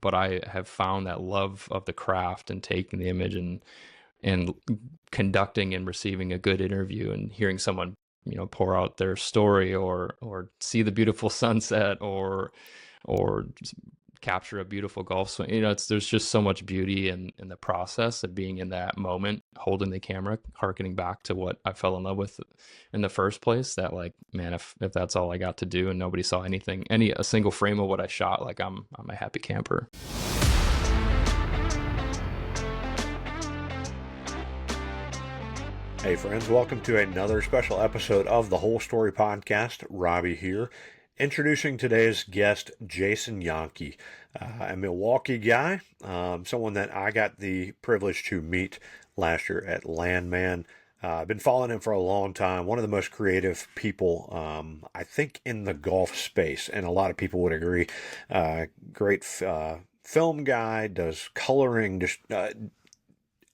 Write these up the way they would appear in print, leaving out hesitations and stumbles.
but I have found that love of the craft and taking the image and conducting and receiving a good interview and hearing someone, pour out their story or see the beautiful sunset or capture a beautiful golf swing. There's just so much beauty in the process of being in that moment, holding the camera, harkening back to what I fell in love with in the first place. That, like, man, if that's all I got to do and nobody saw a single frame of what I shot, like, I'm a happy camper. Hey friends, welcome to another special episode of the Whole Story Podcast. Robby here, introducing today's guest, Jason Jahnke, a Milwaukee guy, someone that I got the privilege to meet last year at Landmand. I've been following him for a long time. One of the most creative people, I think, in the golf space, and a lot of people would agree. Great film guy, does coloring, just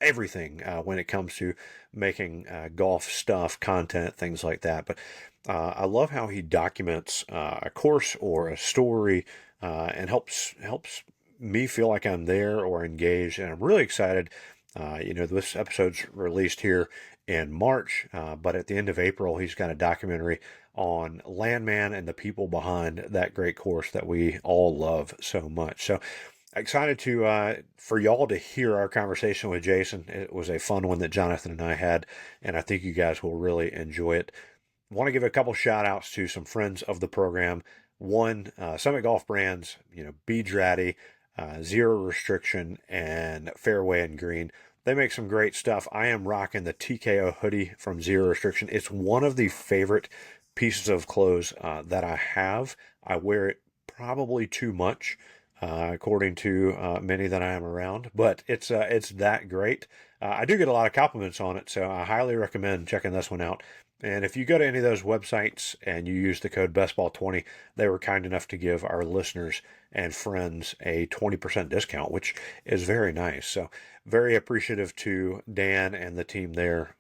everything when it comes to making golf stuff, content, things like that. But I love how he documents a course or a story and helps me feel like I'm there or engaged. And I'm really excited. This episode's released here in March, but at the end of April, he's got a documentary on Landmand and the people behind that great course that we all love so much. So excited for y'all to hear our conversation with Jason. It was a fun one that Jonathan and I had, and I think you guys will really enjoy it. Want to give a couple shout outs to some friends of the program. One, Summit Golf Brands, Beadraddy, Zero Restriction, and Fairway and Green. They make some great stuff. I am rocking the TKO hoodie from Zero Restriction. It's one of the favorite pieces of clothes that I have. I wear it probably too much, according to many that I am around, but it's that great. I do get a lot of compliments on it, so I highly recommend checking this one out. And if you go to any of those websites and you use the code BESTBALL20, they were kind enough to give our listeners and friends a 20% discount, which is very nice. So very appreciative to Dan and the team there,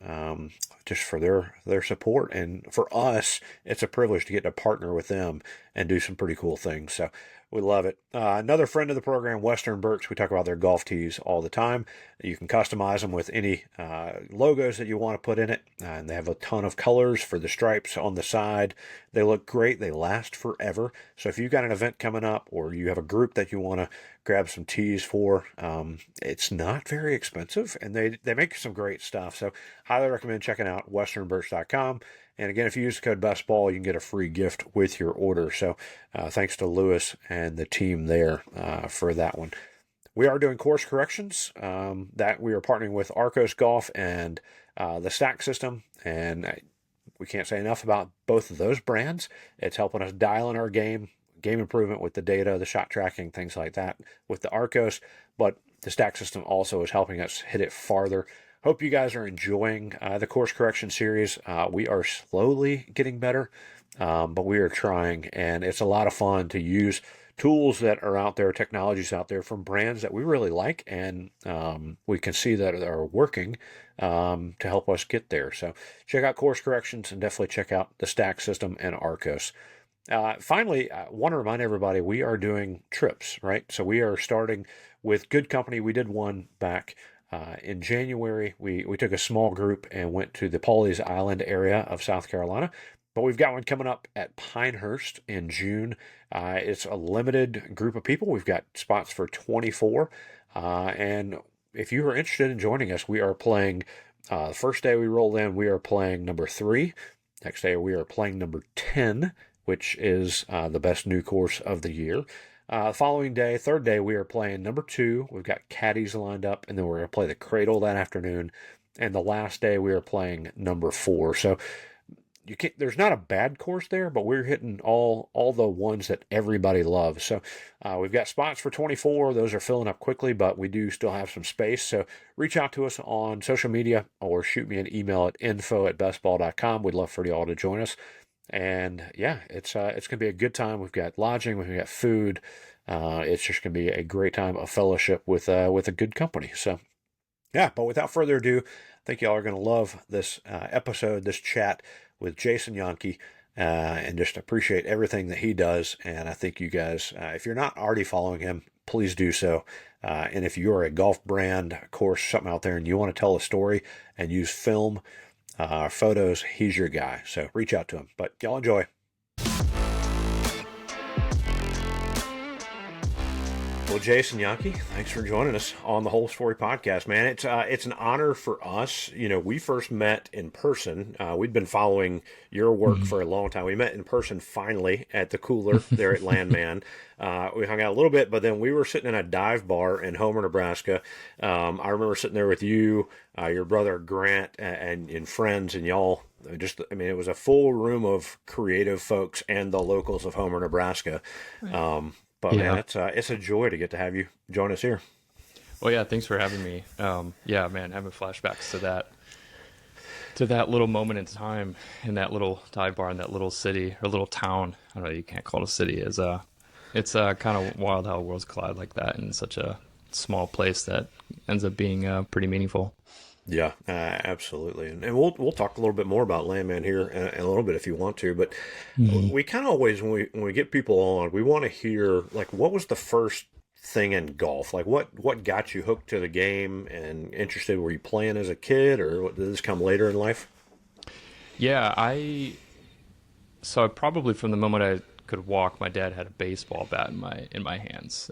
just for their support. And for us, it's a privilege to get to partner with them and do some pretty cool things. So we love it. Another friend of the program, Western Birch, we talk about their golf tees all the time. You can customize them with any logos that you want to put in it. And they have a ton of colors for the stripes on the side. They look great. They last forever. So if you've got an event coming up or you have a group that you want to grab some tees for, it's not very expensive. And they make some great stuff. So highly recommend checking out westernbirch.com. And again, if you use the code BESTBALL, you can get a free gift with your order. So thanks to Lewis and the team there for that one. We are doing course corrections that we are partnering with Arcos Golf and the Stack System. And we can't say enough about both of those brands. It's helping us dial in our game improvement with the data, the shot tracking, things like that with the Arcos. But the Stack System also is helping us hit it farther. Hope you guys are enjoying the course correction series. We are slowly getting better, but we are trying, and it's a lot of fun to use tools that are out there, technologies out there from brands that we really like, and we can see that are working to help us get there. So check out course corrections and definitely check out the Stack System and Arcos. Finally, I want to remind everybody we are doing trips, right? So we are starting with good company. We did one back in January. We took a small group and went to the Pawleys Island area of South Carolina, but we've got one coming up at Pinehurst in June. It's a limited group of people. We've got spots for 24, and if you are interested in joining us, we are playing, the first day we roll in, we are playing number 3. Next day we are playing number 10, which is the best new course of the year. Following day, third day, we are playing number 2. We've got caddies lined up, and then we're going to play the Cradle that afternoon. And the last day, we are playing number 4. So there's not a bad course there, but we're hitting all the ones that everybody loves. So we've got spots for 24. Those are filling up quickly, but we do still have some space. So reach out to us on social media or shoot me an email at info@bestball.com. We'd love for y'all to join us. And yeah, it's going to be a good time. We've got lodging, we've got food. It's just going to be a great time of fellowship with a good company. So yeah, but without further ado, I think y'all are going to love this episode, this chat with Jason Jahnke, and just appreciate everything that he does. And I think you guys, if you're not already following him, please do so. And if you're a golf brand, course, something out there, and you want to tell a story and use film, photos, he's your guy. So reach out to him. But y'all enjoy. Well, Jason Jahnke, thanks for joining us on the Whole Story Podcast, man. It's an honor for us. You know, we first met in person. We'd been following your work for a long time. We met in person finally at the cooler there at Landmand. We hung out a little bit, but then we were sitting in a dive bar in Homer, Nebraska. I remember sitting there with you, your brother Grant, and friends, and y'all. I mean, it was a full room of creative folks and the locals of Homer, Nebraska. But Yeah. man, it's a joy to get to have you join us here. Well, yeah, thanks for having me. Yeah, man, having flashbacks to that little moment in time in that little dive bar in that little city or little town. I don't know, you can't call it a city. It's kind of wild how worlds collide like that in such a small place that ends up being pretty meaningful. Yeah, absolutely, and we'll talk a little bit more about Landman here in a little bit if you want to. But Mhm. we kind of always when we get people on, we want to hear like what was the first thing in golf? Like what got you hooked to the game and interested? Were you playing as a kid, or did this come later in life? Yeah, so probably from the moment I could walk, my dad had a baseball bat in my hands.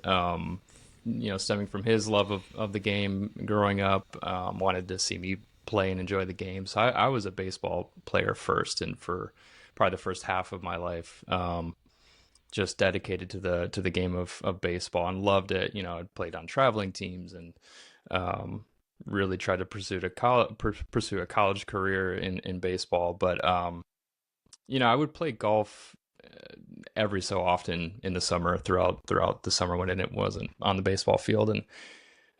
Stemming from his love of the game growing up, wanted to see me play and enjoy the game. So I was a baseball player first, and for probably the first half of my life, just dedicated to the game of baseball and loved it. You know, I played on traveling teams and um, really tried to pursue a college career in baseball. But I would play golf every so often in the summer throughout the summer when it wasn't on the baseball field. And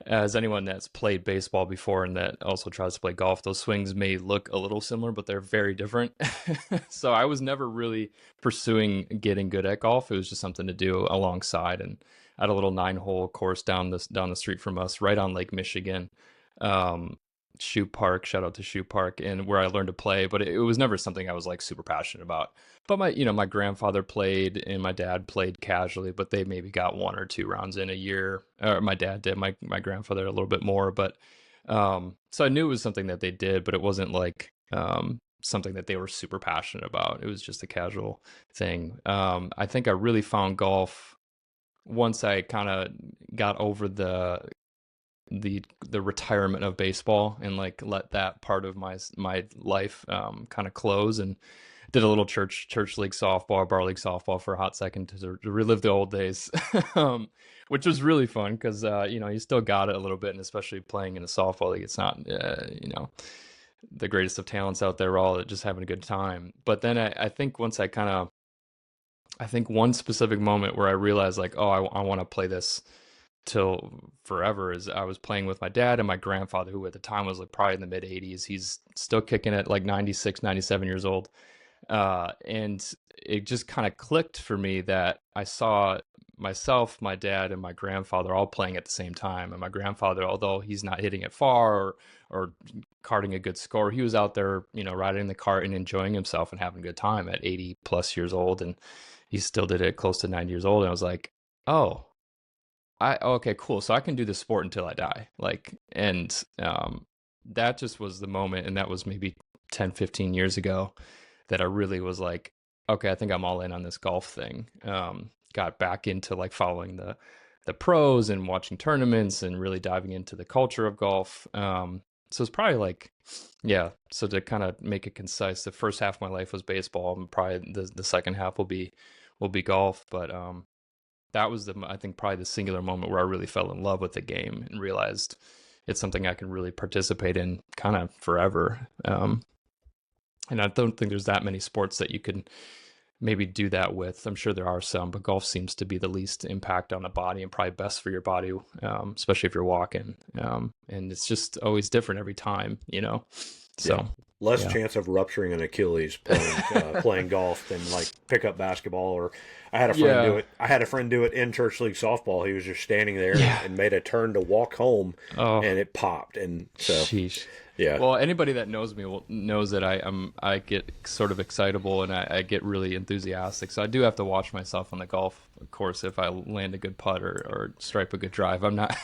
as anyone that's played baseball before and that also tries to play golf, those swings may look a little similar, but they're very different. So I was never really pursuing getting good at golf. It was just something to do alongside. And I had a little 9-hole course down the street from us, right on Lake Michigan. Um, Shoe Park, shout out to Shoe Park, and where I learned to play, but it was never something I was like super passionate about. But my grandfather played and my dad played casually, but they maybe got 1 or 2 rounds in a year. Or my dad did, my grandfather a little bit more, but so I knew it was something that they did, but it wasn't like something that they were super passionate about. It was just a casual thing. I think I really found golf once I kind of got over the retirement of baseball and like let that part of my life kind of close, and did a little church league softball, bar league softball for a hot second to relive the old days, which was really fun because you still got it a little bit, and especially playing in a softball league, it's not the greatest of talents out there. We're all just having a good time. But then I think once I think one specific moment where I realized like, oh, I want to play this till forever is I was playing with my dad and my grandfather, who at the time was like probably in the mid 80s. He's still kicking at like 96, 97 years old. And it just kind of clicked for me that I saw myself, my dad, and my grandfather all playing at the same time. And my grandfather, although he's not hitting it far or carting a good score, he was out there, riding the cart and enjoying himself and having a good time at 80 plus years old. And he still did it close to 90 years old. And I was like, oh, okay, cool. So I can do this sport until I die. Like, and that just was the moment. And that was maybe 10, 15 years ago that I really was like, okay, I think I'm all in on this golf thing. Got back into like following the pros and watching tournaments and really diving into the culture of golf. So it's probably like, yeah. So to kind of make it concise, the first half of my life was baseball, and probably the second half will be golf. But that was I think probably the singular moment where I really fell in love with the game and realized it's something I can really participate in kind of forever. And I don't think there's that many sports that you can maybe do that with. I'm sure there are some, but golf seems to be the least impact on the body and probably best for your body, especially if you're walking. And it's just always different every time, Yeah. So less Yeah. chance of rupturing an Achilles playing golf than like pickup basketball. Or I had a friend do Yeah. it. I had a friend do it in church league softball. He was just standing there Yeah. and made a turn to walk home, Oh, and it popped. And so, sheesh. yeah, Well, anybody that knows me knows that I get sort of excitable and I get really enthusiastic. So I do have to watch myself on the golf course if I land a good putt or stripe a good drive. I'm not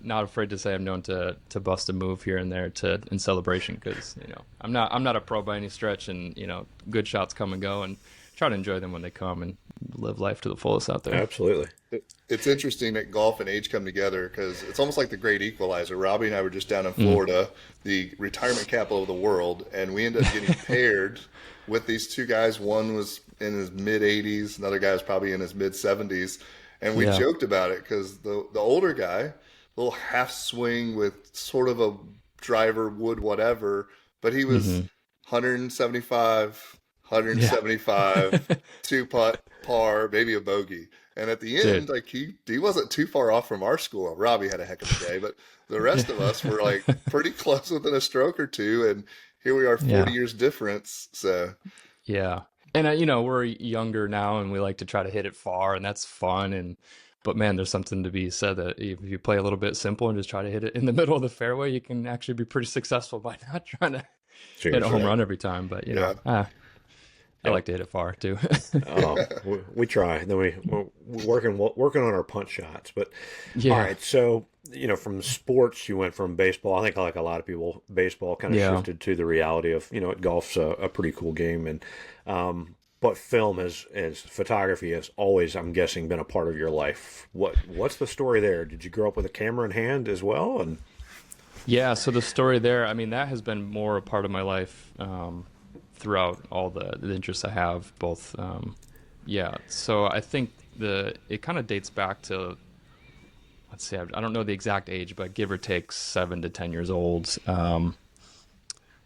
not afraid to say I'm known to bust a move here and there to in celebration because I'm not a pro by any stretch, and good shots come and go, and try to enjoy them when they come and live life to the fullest out there. absolutely. It's interesting that golf and age come together because it's almost like the great equalizer. Robbie and I were just down in Mm. Florida, the retirement capital of the world, and we ended up getting paired with these two guys. One was in his mid 80s, another guy was probably in his mid 70s, and we Yeah. joked about it because the older guy, little half swing with sort of a driver wood whatever, but he was Hmm. 175, Yeah. 175, two putt par, maybe a bogey. And at the end, Dude. like he wasn't too far off from our score. Robbie had a heck of a day, but the rest of us were like pretty close within a stroke or two. And here we are, 40 Yeah. years difference. So Yeah. And we're younger now and we like to try to hit it far, and that's fun, but man, there's something to be said that if you play a little bit simple and just try to hit it in the middle of the fairway, you can actually be pretty successful by not trying to hit a home Seriously. yeah, run every time. But yeah. I Yep. like to hit it far too. We try. And then we're working on our punch shots. But all Yeah. right, so from sports, you went from baseball. I think like a lot of people, baseball kind of Yeah. shifted to the reality of golf's a pretty cool game, and but film as photography has always, I'm guessing, been a part of your life. What's the story there? Did you grow up with a camera in hand as well? And Yeah. So the story there, I mean, that has been more a part of my life throughout all the interests I have, both. Yeah. So I think it kind of dates back to, let's see, I don't know the exact age, but give or take 7 to 10 years old.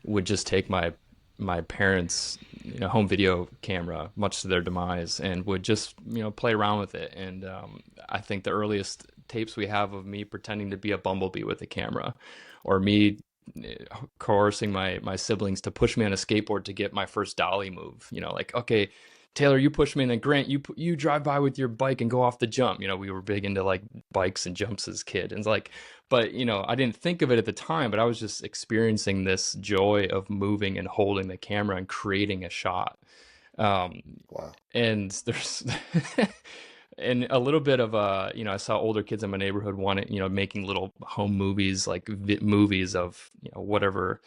Would just take my parents' home video camera, much to their demise, and would just play around with it. And I think the earliest tapes we have of me pretending to be a bumblebee with the camera, or me coercing my siblings to push me on a skateboard to get my first dolly move. Like, okay, Taylor, you push me, and then Grant, you drive by with your bike and go off the jump. We were big into like bikes and jumps as kid, and it's like, but I didn't think of it at the time, but I was just experiencing this joy of moving and holding the camera and creating a shot. Um, Wow. and there's and a little bit of I saw older kids in my neighborhood wanting, making little home movies, like movies of whatever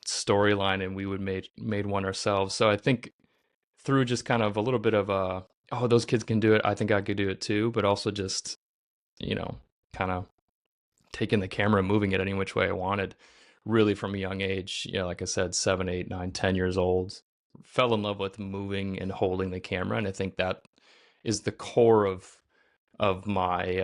storyline, and we would made one ourselves. So I think through just kind of a little bit of oh, those kids can do it, I think I could do it too, but also just kind of taking the camera and moving it any which way I wanted, really from a young age. Like I said, 7, 8, 9, 10 years old, fell in love with moving and holding the camera, and I think that is the core of my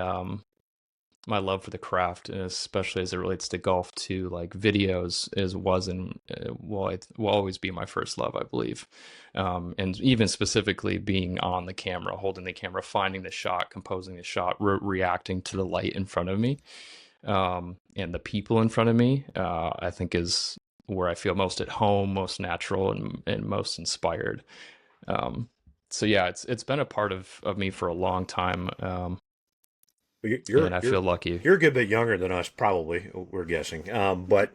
love for the craft, and especially as it relates to golf too. Like videos was and it will always be my first love, I believe. And even specifically being on the camera, holding the camera, finding the shot, composing the shot, reacting to the light in front of me, and the people in front of me, I think is where I feel most at home, most natural, and most inspired. So yeah, it's been a part of me for a long time, you're and I you're feel lucky. you're a good bit younger than us, probably. We're guessing, but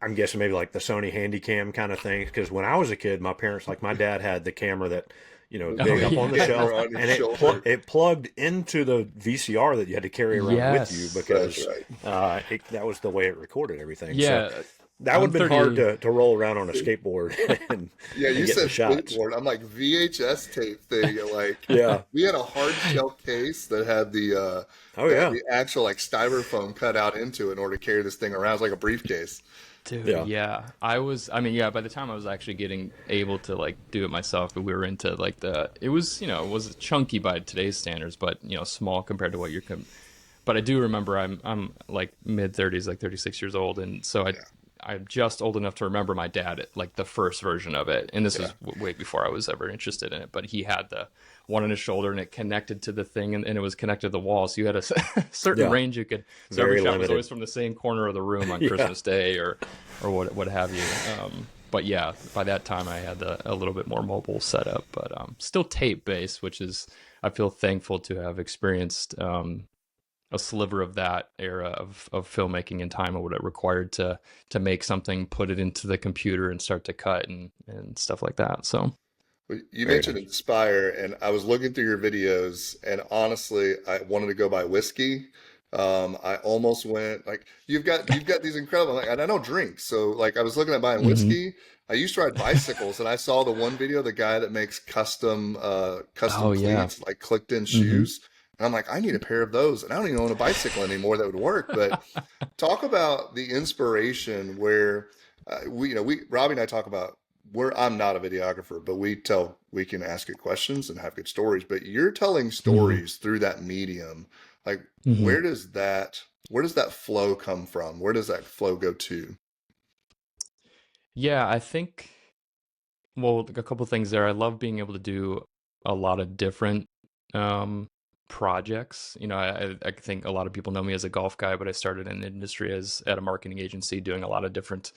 I'm guessing maybe like the Sony Handycam kind of thing. Because when I was a kid, my parents, like my dad, had the camera that Oh big up on the yeah, shelf, Camera on and his shoulder. it plugged into the VCR that you had to carry around with you yes, That's because right. that was the way it recorded everything. So yeah. that would I'm have been hard 30. to roll around on a skateboard and Yeah, you get the said shots. skateboard. I'm like VHS tape thing. Like Yeah. we had a hard shell case that had Oh yeah. the actual like styrofoam cut out into it in order to carry this thing around. It's like a briefcase. Dude, Yeah. yeah. I mean, yeah, by the time I was actually getting able to like do it myself, we were into like it was, it was chunky by today's standards, but small compared to what but I do remember I'm like mid 30s, like 36 years old, and so Yeah. I'm just old enough to remember my dad, like the first version of it. And this Yeah. was way before I was ever interested in it, but he had the one on his shoulder and it connected to the thing, and it was connected to the wall. So you had a certain Yeah. range you could, so every Very shot was limited. always from the same corner of the room on Yeah. Christmas Day or what have you. But yeah, by that time I had a little bit more mobile setup, but still tape based, which is, I feel thankful to have experienced a sliver of that era of filmmaking in time and what it required to make something, put it into the computer and start to cut and stuff like that. So Well, you Very mentioned nice. Inspire, and I was looking through your videos, and honestly, I wanted to go buy whiskey. I almost went like you've got these incredible, like, and I don't drink, so like I was looking at buying mhm. whiskey. I used to ride bicycles, and I saw the one video, the guy that makes custom Oh yeah. cleats, like clicked in hmm shoes. And I'm like, I need a pair of those, and I don't even own a bicycle anymore that would work. But talk about the inspiration where we Robbie and I talk about where I'm not a videographer, but we can ask good questions and have good stories. But you're telling hmm stories through that medium. Like hmm where does that flow come from? Where does that flow go to? Yeah, I think, well, a couple things there. I love being able to do a lot of different um, projects. I think a lot of people know me as a golf guy, but I started in the industry as at a marketing agency doing a lot of different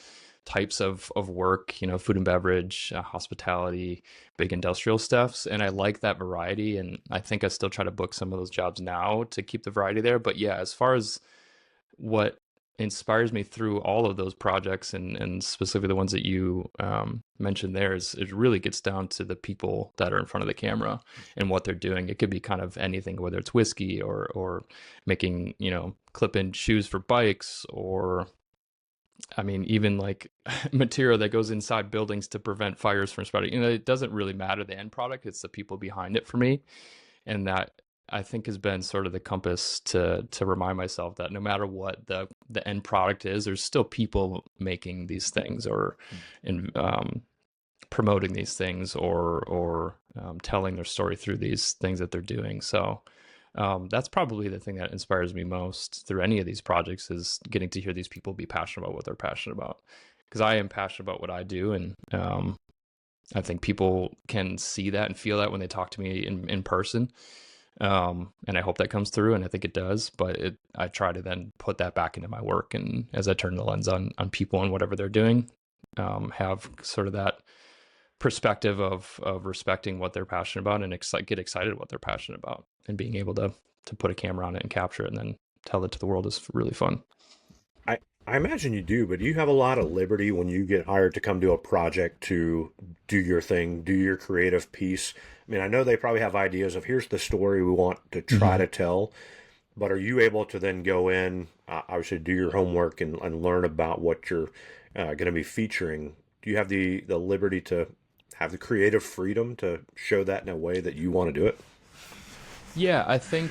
types of work, food and beverage, hospitality, big industrial stuffs. And I like that variety. And I think I still try to book some of those jobs now to keep the variety there. But yeah, as far as what inspires me through all of those projects and specifically the ones that you mentioned there is it really gets down to the people that are in front of the camera and what they're doing. It could be kind of anything, whether it's whiskey or making, clip-in shoes for bikes, or I mean, even like material that goes inside buildings to prevent fires from spreading. It doesn't really matter the end product, it's the people behind it for me. And that, I think, has been sort of the compass to remind myself that no matter what the end product is, there's still people making these things or in promoting these things or telling their story through these things that they're doing. So that's probably the thing that inspires me most through any of these projects, is getting to hear these people be passionate about what they're passionate about. Because I am passionate about what I do, and I think people can see that and feel that when they talk to me in person. And I hope that comes through, and I think it does. But I try to then put that back into my work, and as I turn the lens on people and whatever they're doing, have sort of that perspective of respecting what they're passionate about and get excited what they're passionate about, and being able to put a camera on it and capture it and then tell it to the world is really fun. I imagine you do, but do you have a lot of liberty when you get hired to come do a project to do your thing, do your creative piece? I mean, I know they probably have ideas of here's the story we want to try hmm to tell, but are you able to then go in, obviously do your homework and learn about what you're going to be featuring? Do you have the liberty to have the creative freedom to show that in a way that you want to do it? Yeah, I think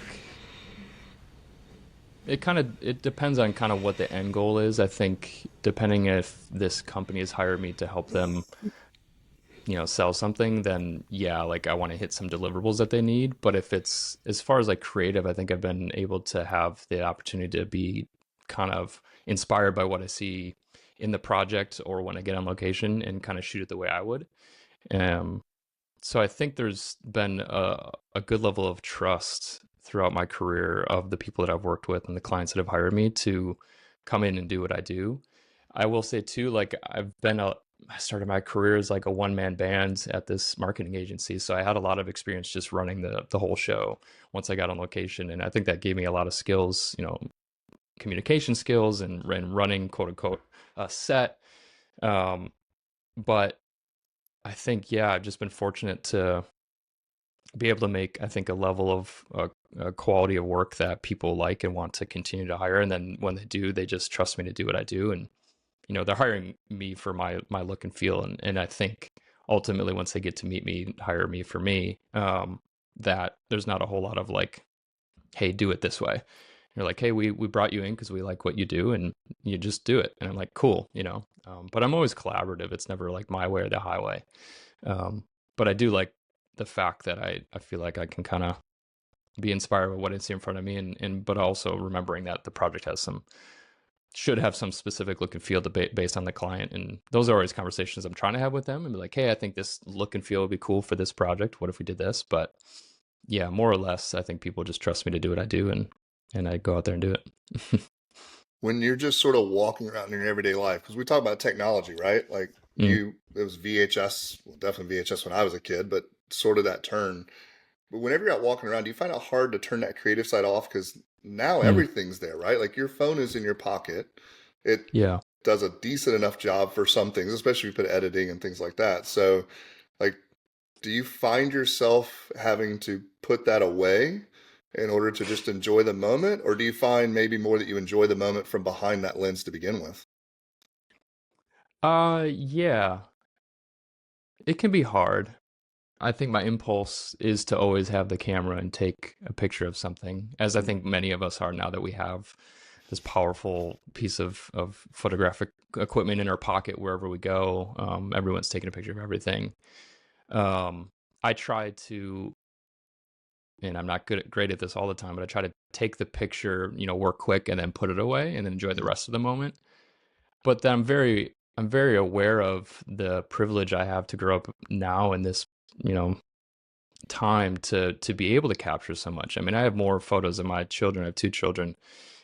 it depends on kind of what the end goal is. I think depending if this company has hired me to help them, sell something, then yeah, like I want to hit some deliverables that they need. But if it's as far as like creative, I think I've been able to have the opportunity to be kind of inspired by what I see in the project or when I get on location and kind of shoot it the way I would. Um, so I think there's been a good level of trust throughout my career of the people that I've worked with and the clients that have hired me to come in and do what I do. I will say too, like I started my career as like a one man band at this marketing agency, so I had a lot of experience just running the whole show once I got on location, and I think that gave me a lot of skills, communication skills and running quote unquote a set. Um, but I think, yeah, I've just been fortunate to be able to make, I think, a level of a quality of work that people like and want to continue to hire. And then when they do, they just trust me to do what I do. And, they're hiring me for my look and feel. And I think ultimately once they get to meet me, hire me for me, that there's not a whole lot of like, hey, do it this way. You're like, hey, we brought you in because we like what you do, and you just do it. And I'm like, cool. But I'm always collaborative. It's never like my way or the highway. Um, but I do like the fact that I feel like I can kind of be inspired by what I see in front of me, and but also remembering that the project has some should have some specific look and feel based on the client. And those are always conversations I'm trying to have with them and be like, hey, I think this look and feel would be cool for this project. What if we did this? But yeah, more or less, I think people just trust me to do what I do, and I go out there and do it. When you're just sort of walking around in your everyday life, because we talk about technology, right? Like Mm, it was VHS, well, definitely VHS when I was a kid, but sort of that turn. But whenever you're out walking around, do you find it hard to turn that creative side off? Because now mm, everything's there, right? Like your phone is in your pocket. It yeah. does a decent enough job for some things, especially if you put editing and things like that. So, like, do you find yourself having to put that away in order to just enjoy the moment? Or do you find maybe more that you enjoy the moment from behind that lens to begin with? Yeah, it can be hard. I think my impulse is to always have the camera and take a picture of something, as I think many of us are now that we have this powerful piece of photographic equipment in our pocket wherever we go. Everyone's taking a picture of everything. I try to, and I'm not great at this all the time, but I try to take the picture, work quick and then put it away and then enjoy the rest of the moment. But then I'm very aware of the privilege I have to grow up now in this, you know, time to be able to capture so much. I mean, I have more photos of my children. I have two children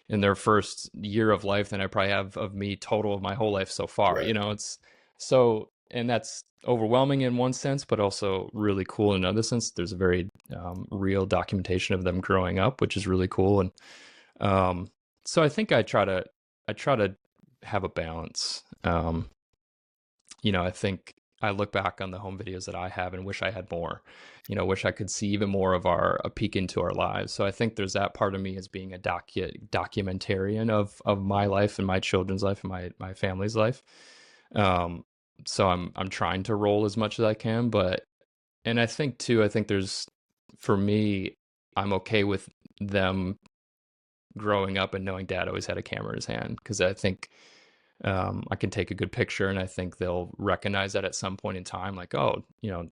in their first year of life than I probably have of me total of my whole life so far. Right. It's so, and that's overwhelming in one sense, but also really cool in another sense. There's a very real documentation of them growing up, which is really cool. And um, so I think I try to have a balance. I think I look back on the home videos that I have and wish I had more. Wish I could see even more of a peek into our lives. So I think there's that part of me as being a documentarian of my life and my children's life and my family's life. Um, so I'm trying to roll as much as I can, but and I think too, I think there's for me, I'm okay with them growing up and knowing dad always had a camera in his hand because I think I can take a good picture, and I think they'll recognize that at some point in time, like, oh,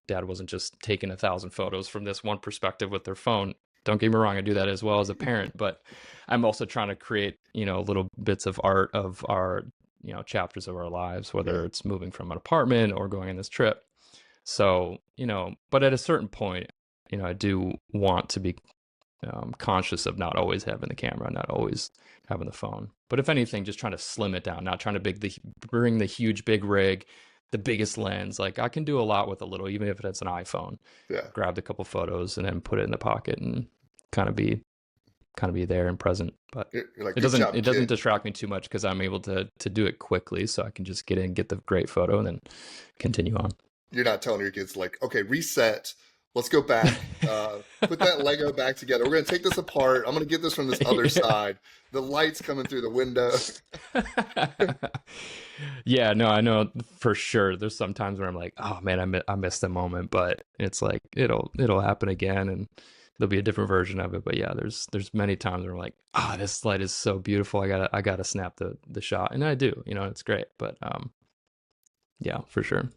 dad wasn't just taking 1,000 photos from this one perspective with their phone. Don't get me wrong, I do that as well as a parent, but I'm also trying to create, little bits of art of our, chapters of our lives, whether Right. it's moving from an apartment or going on this trip. So, but at a certain point, I do want to be conscious of not always having the camera, not always having the phone. But if anything, just trying to slim it down, not trying to bring the huge big rig, the biggest lens. Like I can do a lot with a little, even if it's an iPhone. Yeah. Grab a couple photos and then put it in the pocket and kind of be there and present. But You're like, it good doesn't job, it doesn't kid. distract me too much because I'm able to do it quickly, so I can just get in, get the great photo, and then continue on. You're not telling your kids, like, okay, reset. Let's go back. Put that Lego back together. We're going to take this apart. I'm going to get this from this other Yeah. side. The light's coming through the window. Yeah, no, I know for sure. There's some times where I'm like, oh man, I missed the moment, but it's like it'll happen again, and there'll be a different version of it. But yeah, there's many times where I'm like, ah, this light is so beautiful. I gotta snap the shot, and I do. It's great. But yeah, for sure.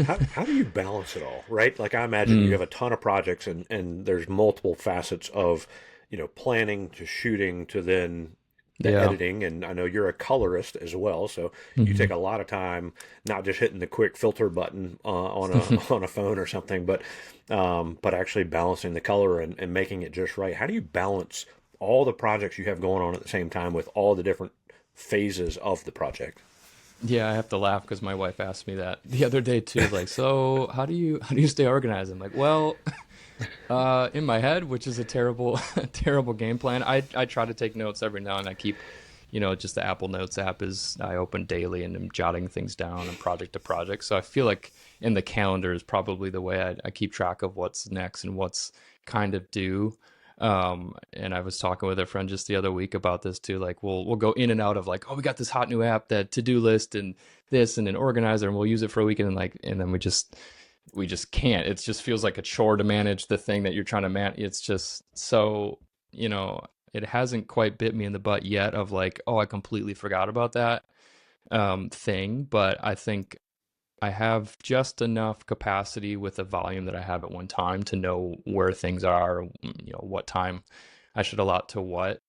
How do you balance it all, right? Like I imagine you Mm, have a ton of projects and there's multiple facets of, planning to shooting to then the yeah. editing. And I know you're a colorist as well, so you take Hmm. a lot of time not just hitting the quick filter button on a on a phone or something, but actually balancing the color and making it just right. How do you balance all the projects you have going on at the same time with all the different phases of the project? Yeah, I have to laugh because my wife asked me that the other day too. Like, so how do you stay organized? I'm like, well, in my head, which is a terrible terrible game plan. I try to take notes every now and I keep, just the Apple Notes app is I open daily and I'm jotting things down and project to project. So I feel like in the calendar is probably the way I keep track of what's next and what's kind of due. And I was talking with a friend just the other week about this too. Like we'll go in and out of like, oh, we got this hot new app, that to-do list and this and an organizer, and we'll use it for a weekend and and then we just can't. It just feels like a chore to manage the thing that you're trying to manage. It's just so, it hasn't quite bit me in the butt yet of like, oh, I completely forgot about that thing. But I think I have just enough capacity with the volume that I have at one time to know where things are, what time I should allot to what.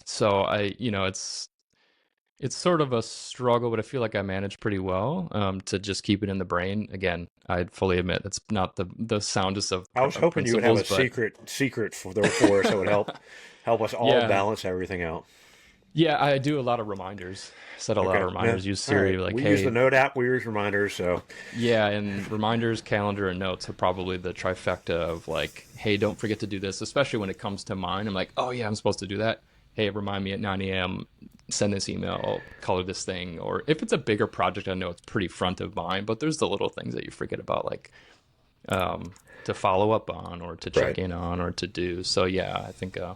So I, it's It's sort of a struggle, but I feel like I manage pretty well to just keep it in the brain. Again, I fully admit it's not the soundest I was of hoping you would have principles, a but secret for us that would help us all yeah, balance everything out. yeah, I do a lot of reminders. Set a lot Okay. of Yeah. reminders. Use All right. Siri, like, We use the hey, note app. We use reminders. So yeah, and reminders, calendar, and notes are probably the trifecta of like, hey, don't forget to do this, especially when it comes to mine. I'm like, oh yeah, I'm supposed to do that. Hey, remind me at 9 a.m. Send this email, color this thing. Or if it's a bigger project, I know it's pretty front of mind, but there's the little things that you forget about, like to follow up on or to right. check in on or to do. So yeah, I think I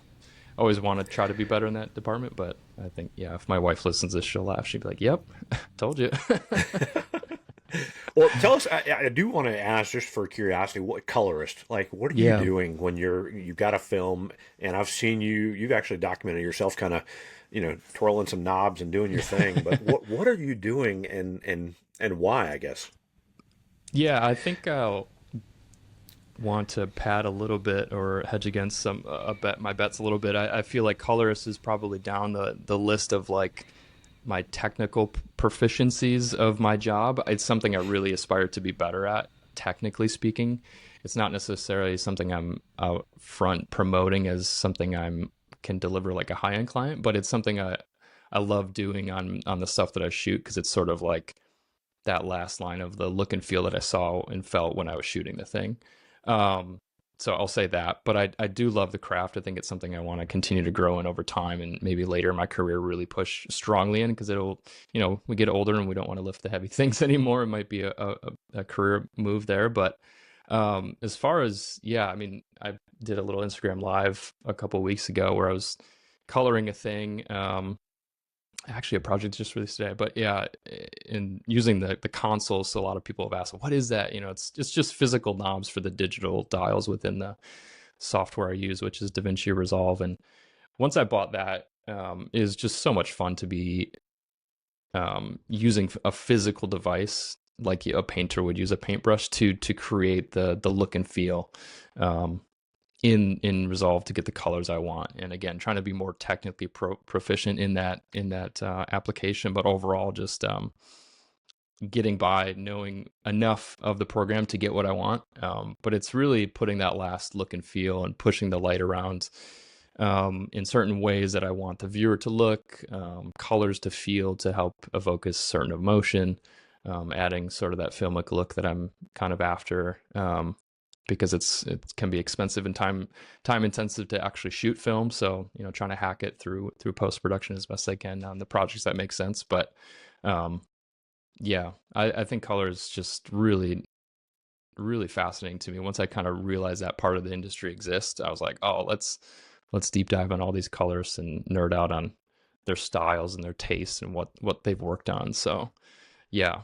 always want to try to be better in that department, but I think, yeah, if my wife listens to this, she'll laugh. She'd be like, yep, told you. Well, tell us. I do want to ask, just for curiosity, what colorist? Like, what are you Yeah. doing when you've got a film? And I've seen you. You've actually documented yourself, kind of, twirling some knobs and doing your thing. But what are you doing, and why? I guess. Yeah, I think I'll want to pad a little bit or hedge against my bets a little bit. I feel like colorist is probably down the list of like my technical proficiencies of my job. It's something I really aspire to be better at, technically speaking. It's not necessarily something I'm out front promoting as something I'm can deliver like a high end client, but it's something I love doing on the stuff that I shoot because it's sort of like that last line of the look and feel that I saw and felt when I was shooting the thing. Um, so I'll say that, but I do love the craft. I think it's something I want to continue to grow in over time, and maybe later in my career really push strongly in, because it'll, we get older and we don't want to lift the heavy things anymore. It might be a career move there, but as far as, yeah, I mean, I did a little Instagram live a couple of weeks ago where I was coloring a thing. Actually, a project just released today, but yeah, in using the console. So a lot of people have asked, what is that? It's just physical knobs for the digital dials within the software I use, which is DaVinci Resolve. And once I bought that, it is just so much fun to be using a physical device like a painter would use a paintbrush to create the look and feel. In Resolve to get the colors I want. And again, trying to be more technically proficient in that application, but overall just getting by, knowing enough of the program to get what I want. But it's really putting that last look and feel and pushing the light around in certain ways that I want the viewer to look, colors to feel to help evoke a certain emotion, adding sort of that filmic look that I'm kind of after. Because it can be expensive and time intensive to actually shoot film. So trying to hack it through post production as best I can on the projects that make sense. But yeah, I think color is just really really fascinating to me. Once I kind of realized that part of the industry exists, I was like, oh, let's deep dive on all these colors and nerd out on their styles and their tastes and what they've worked on. So yeah,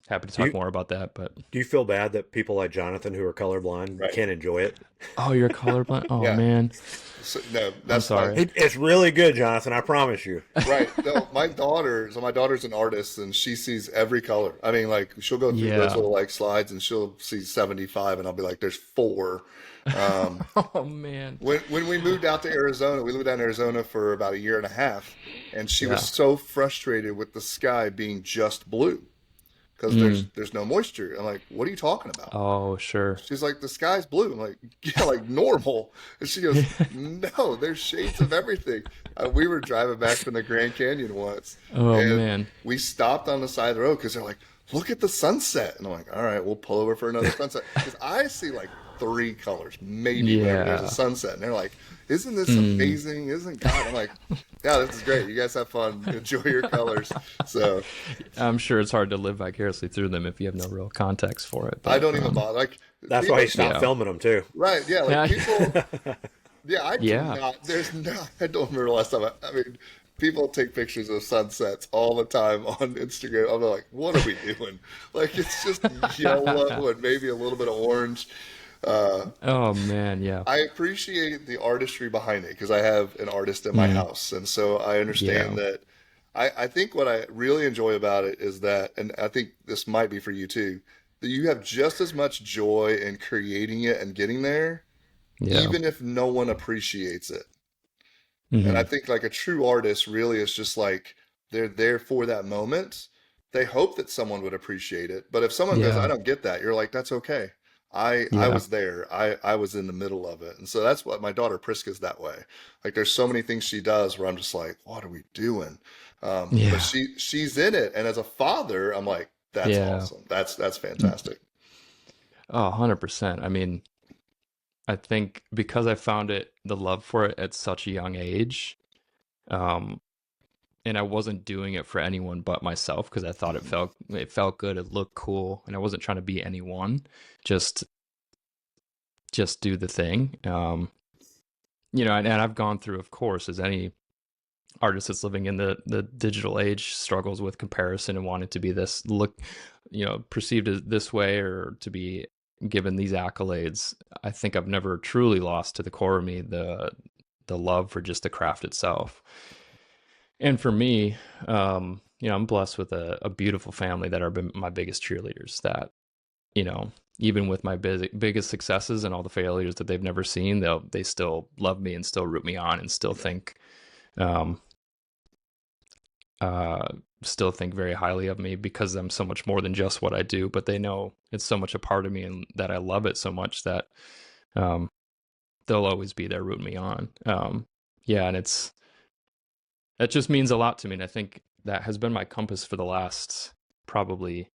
happy to Do talk you more about that. But do you feel bad that people like Jonathan who are colorblind Right. can't enjoy it? oh, you're colorblind. Oh Yeah. man, So, no, I'm that's my sorry. It's really good, Jonathan. I promise you. right. No, my daughter's an artist and she sees every color. I mean, like she'll go through those Yeah. little like slides and she'll see 75 and I'll be like, there's four. Um, Oh man. when we moved out to Arizona, we lived out in Arizona for about a year and a half, and she was Yeah. so frustrated with the sky being just blue because Mm. there's no moisture. I'm like, what are you talking about? Oh, sure. She's like, the sky's blue. I'm like, yeah, like normal. And she goes, no, there's shades of everything. We were driving back from the Grand Canyon once, Oh and man. we stopped on the side of the road because they're like, look at the sunset. And I'm like, all right, we'll pull over for another sunset. Because I see like three colors, maybe whenever there's a Yeah. sunset. And they're like, isn't this Mm. amazing? Isn't God? I'm like, yeah, this is great. You guys have fun. Enjoy your colors. So I'm sure it's hard to live vicariously through them if you have no real context for it. I But don't even bother. Like, That's why people, he stopped yeah. filming them too. right. Yeah. Like, Yeah. people. Yeah, I do Yeah. not. There's no. I don't remember the last time. I mean, people take pictures of sunsets all the time on Instagram. I'm like, what are we doing? Like, it's just yellow and maybe a little bit of orange. Uh, Oh man. Yeah. I appreciate the artistry behind it because I have an artist in my Mm. house, and so I understand Yeah. that. I think what I really enjoy about it is that, and I think this might be for you too, that you have just as much joy in creating it and getting there, Yeah. even if no one appreciates it. And I Hmm. think like a true artist really is just like they're there for that moment. They hope that someone would appreciate it. But if someone goes, I Yeah. don't get that, you're like, that's okay. I Yeah. was there. I was in the middle of it. And so that's what my daughter Priska's that way. Like there's so many things she does where I'm just like, what are we doing? But Yeah. she's in it. And as a father, I'm like, that's Yeah. awesome. That's fantastic. Oh, 100%. I mean, I think because I found the love for it at such a young age, um, and I wasn't doing it for anyone but myself because I thought Mhm. it felt good, it looked cool, and I wasn't trying to be anyone. Just just do the thing. And I've gone through, of course, as any artist that's living in the digital age struggles with comparison and wanting to be this look, perceived as this way or to be given these accolades. I think I've never truly lost to the core of me the love for just the craft itself. And for me, I'm blessed with a beautiful family that are my biggest cheerleaders. That you know, even with my biggest successes and all the failures that they've never seen, they still love me and still root me on and um, uh, still think very highly of me because I'm so much more than just what I do. But they know it's so much a part of me and that I love it so much that um, they'll always be there rooting me on. Yeah, and that just means a lot to me. And I think that has been my compass for the last probably,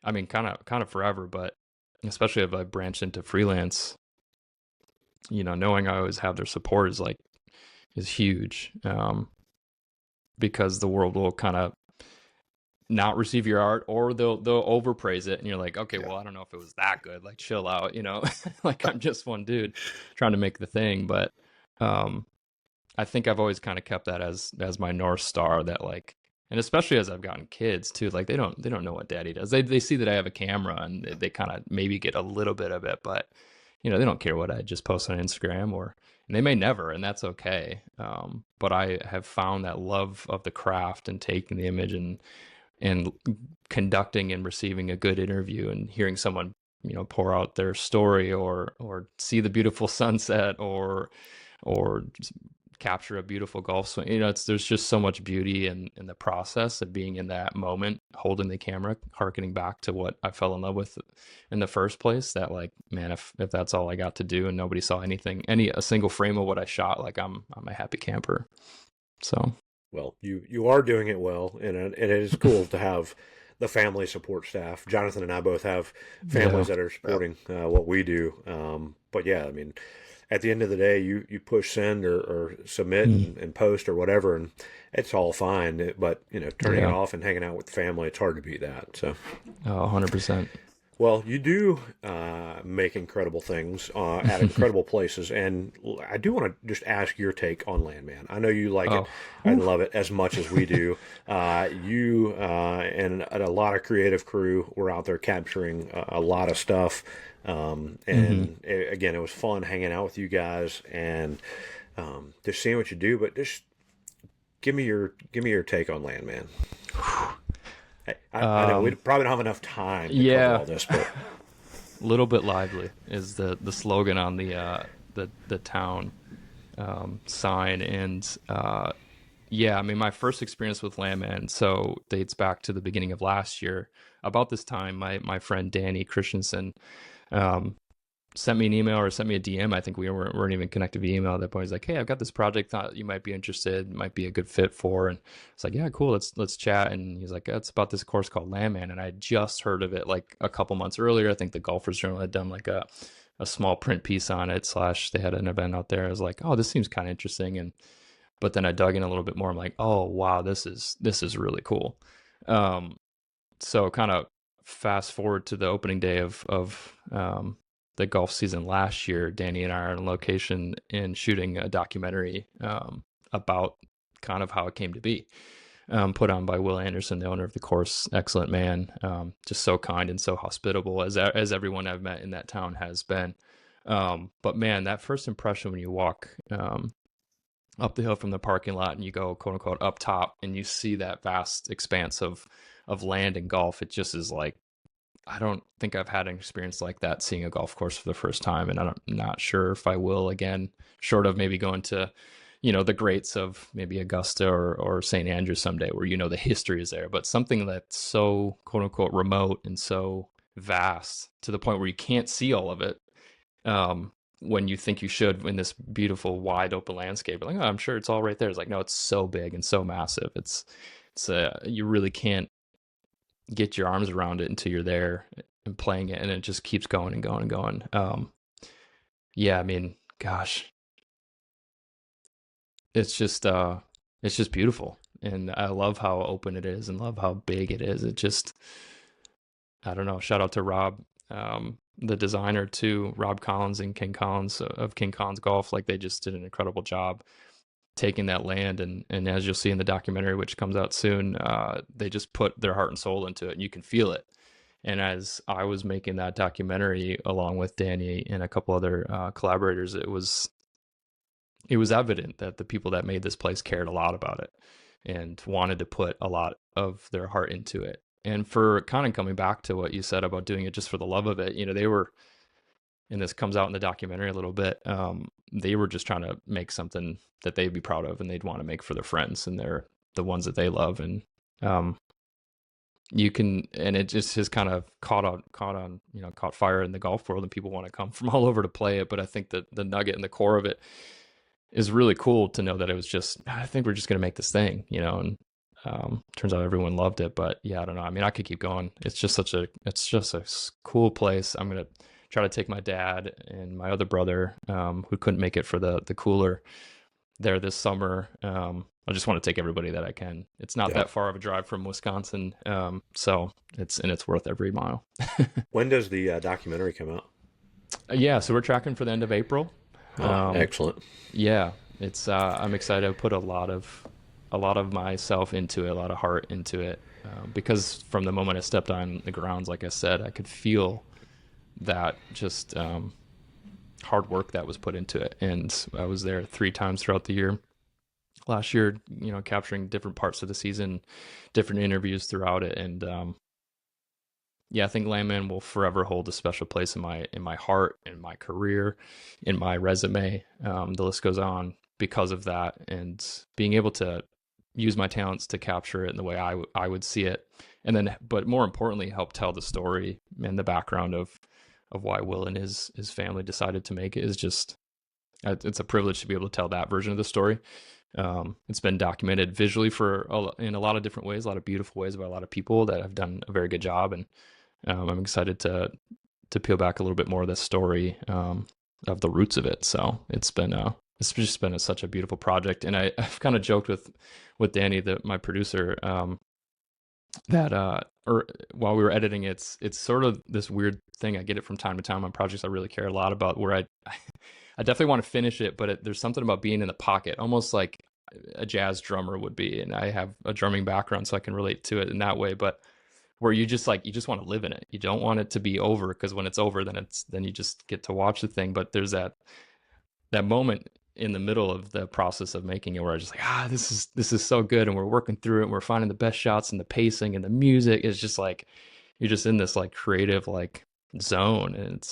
I mean, kind of forever, but especially if I branched into freelance, knowing I always have their support is huge. Because the world will kind of not receive your art, or they'll overpraise it and you're like, okay, Yeah. well, I don't know if it was that good, like chill out. Like I'm just one dude trying to make the thing. But um I think I've always kind of kept that as my North Star, that like, and especially as I've gotten kids too, like they don't know what daddy does. They see that I have a camera and they kind of maybe get a little bit of it, but they don't care what I just post on Instagram, and they may never, and that's okay. But I have found that love of the craft and taking the image and conducting and receiving a good interview and hearing someone pour out their story or see the beautiful sunset or capture a beautiful golf swing. There's just so much beauty in the process of being in that moment, holding the camera, harkening back to what I fell in love with in the first place. That like, man, if that's all I got to do and nobody saw a single frame of what I shot, like I'm a happy camper. So Well, you are doing it well, and it is cool to have the family support staff. Jonathan and I both have yeah, families that are Yeah. supporting what we do. But yeah, I mean, at the end of the day, you push send or submit mm, and post or whatever, and it's all fine. But turning it yeah, off and hanging out with the family, it's hard to beat that. So. 100%. Well, you do make incredible things at incredible places, and I do want to just ask your take on Landman. I know you like it Oh, and whew. love it as much as we do. You and a lot of creative crew were out there capturing a lot of stuff, Hmm. and again, it was fun hanging out with you guys and just seeing what you do. But just give me your take on Landman. I know we um, probably don't have enough time to cover yeah, all this, but. little bit lively is the slogan on the town sign. And yeah, I mean, my first experience with Landman so dates back to the beginning of last year. About this time, my friend Danny Christensen um, sent me an email or sent me a DM. I think we weren't even connected via email at that point. He's like, "Hey, I've got this project that you might be interested, might be a good fit for." And it's like, "Yeah, cool. Let's chat." And he's like, "It's about this course called Landman," and I had just heard of it like a couple months earlier. I think the Golfers Journal had done like a small print piece on it. Slash, they had an event out there. I was like, "Oh, this seems kind of interesting." And but then I dug in a little bit more. I'm like, "Oh, wow, this is really cool." Um, so kind of fast forward to the opening day of the golf season last year. Danny and I are on location and shooting a documentary about kind of how it came to be. Put on by Will Anderson, the owner of the course, excellent man, just so kind and so hospitable as everyone I've met in that town has been. But man, that first impression when you walk up the hill from the parking lot and you go quote unquote up top and you see that vast expanse of land and golf, it just is like, I don't think I've had an experience like that seeing a golf course for the first time, and I'm not sure if I will again, short of maybe going to the greats of maybe Augusta or St. Andrews someday, where the history is there, but something that's so quote unquote remote and so vast to the point where you can't see all of it, when you think you should, in this beautiful wide open landscape. You're like, oh, I'm sure it's all right there. It's like, no, it's so big and so massive. It's you really can't get your arms around it until you're there and playing it, and it just keeps going and going and going. Yeah, I mean, gosh, it's just beautiful, and I love how open it is and love how big it is. It just, I don't know. Shout out to Rob, the designer too, Rob Collins and King Collins of King Collins Golf. Like, they just did an incredible job taking that land, and as you'll see in the documentary, which comes out soon, they just put their heart and soul into it, and you can feel it. And as I was making that documentary along with Danny and a couple other collaborators, it was evident that the people that made this place cared a lot about it and wanted to put a lot of their heart into it. And for kind of coming back to what you said about doing it just for the love of it, they were, and this comes out in the documentary a little bit, they were just trying to make something that they'd be proud of and they'd want to make for their friends, and they're the ones that they love. And you can, and it just has kind of caught fire in the golf world, and people want to come from all over to play it. But I think that the nugget and the core of it is really cool to know that it was just, I think we're just going to make this thing, and turns out everyone loved it. But yeah, I don't know. I mean, I could keep going. It's just a cool place. I'm going to try to take my dad and my other brother, who couldn't make it for the cooler there this summer. I just want to take everybody that I can. It's not that far of a drive from Wisconsin. So it's worth every mile. When does the documentary come out? Yeah. So we're tracking for the end of April. Excellent. Yeah, it's I'm excited. I put a lot of myself into it, a lot of heart into it, because from the moment I stepped on the grounds, like I said, I could feel that just hard work that was put into it. And I was there 3 times throughout the year. Last year, capturing different parts of the season, different interviews throughout it, and yeah, I think Landmand will forever hold a special place in my heart, in my career, in my resume. The list goes on because of that, and being able to use my talents to capture it in the way I would see it, and then, but more importantly, help tell the story and the background of why Will and his family decided to make it is just, it's a privilege to be able to tell that version of the story. It's been documented visually in a lot of different ways, a lot of beautiful ways by a lot of people that have done a very good job, and I'm excited to peel back a little bit more of the story of the roots of it. So it's just been such a beautiful project, and I've kind of joked with Danny, my producer, that or while we were editing, it's sort of this weird thing. I get it from time to time on projects I really care a lot about, where I definitely want to finish it, but there's something about being in the pocket, almost like a jazz drummer would be. And I have a drumming background, so I can relate to it in that way. But where you just want to live in it. You don't want it to be over, because when it's over, then you just get to watch the thing. But there's that moment in the middle of the process of making it where I just like, this is so good, and we're working through it, and we're finding the best shots, and the pacing and the music is just like, you're just in this like creative like zone. And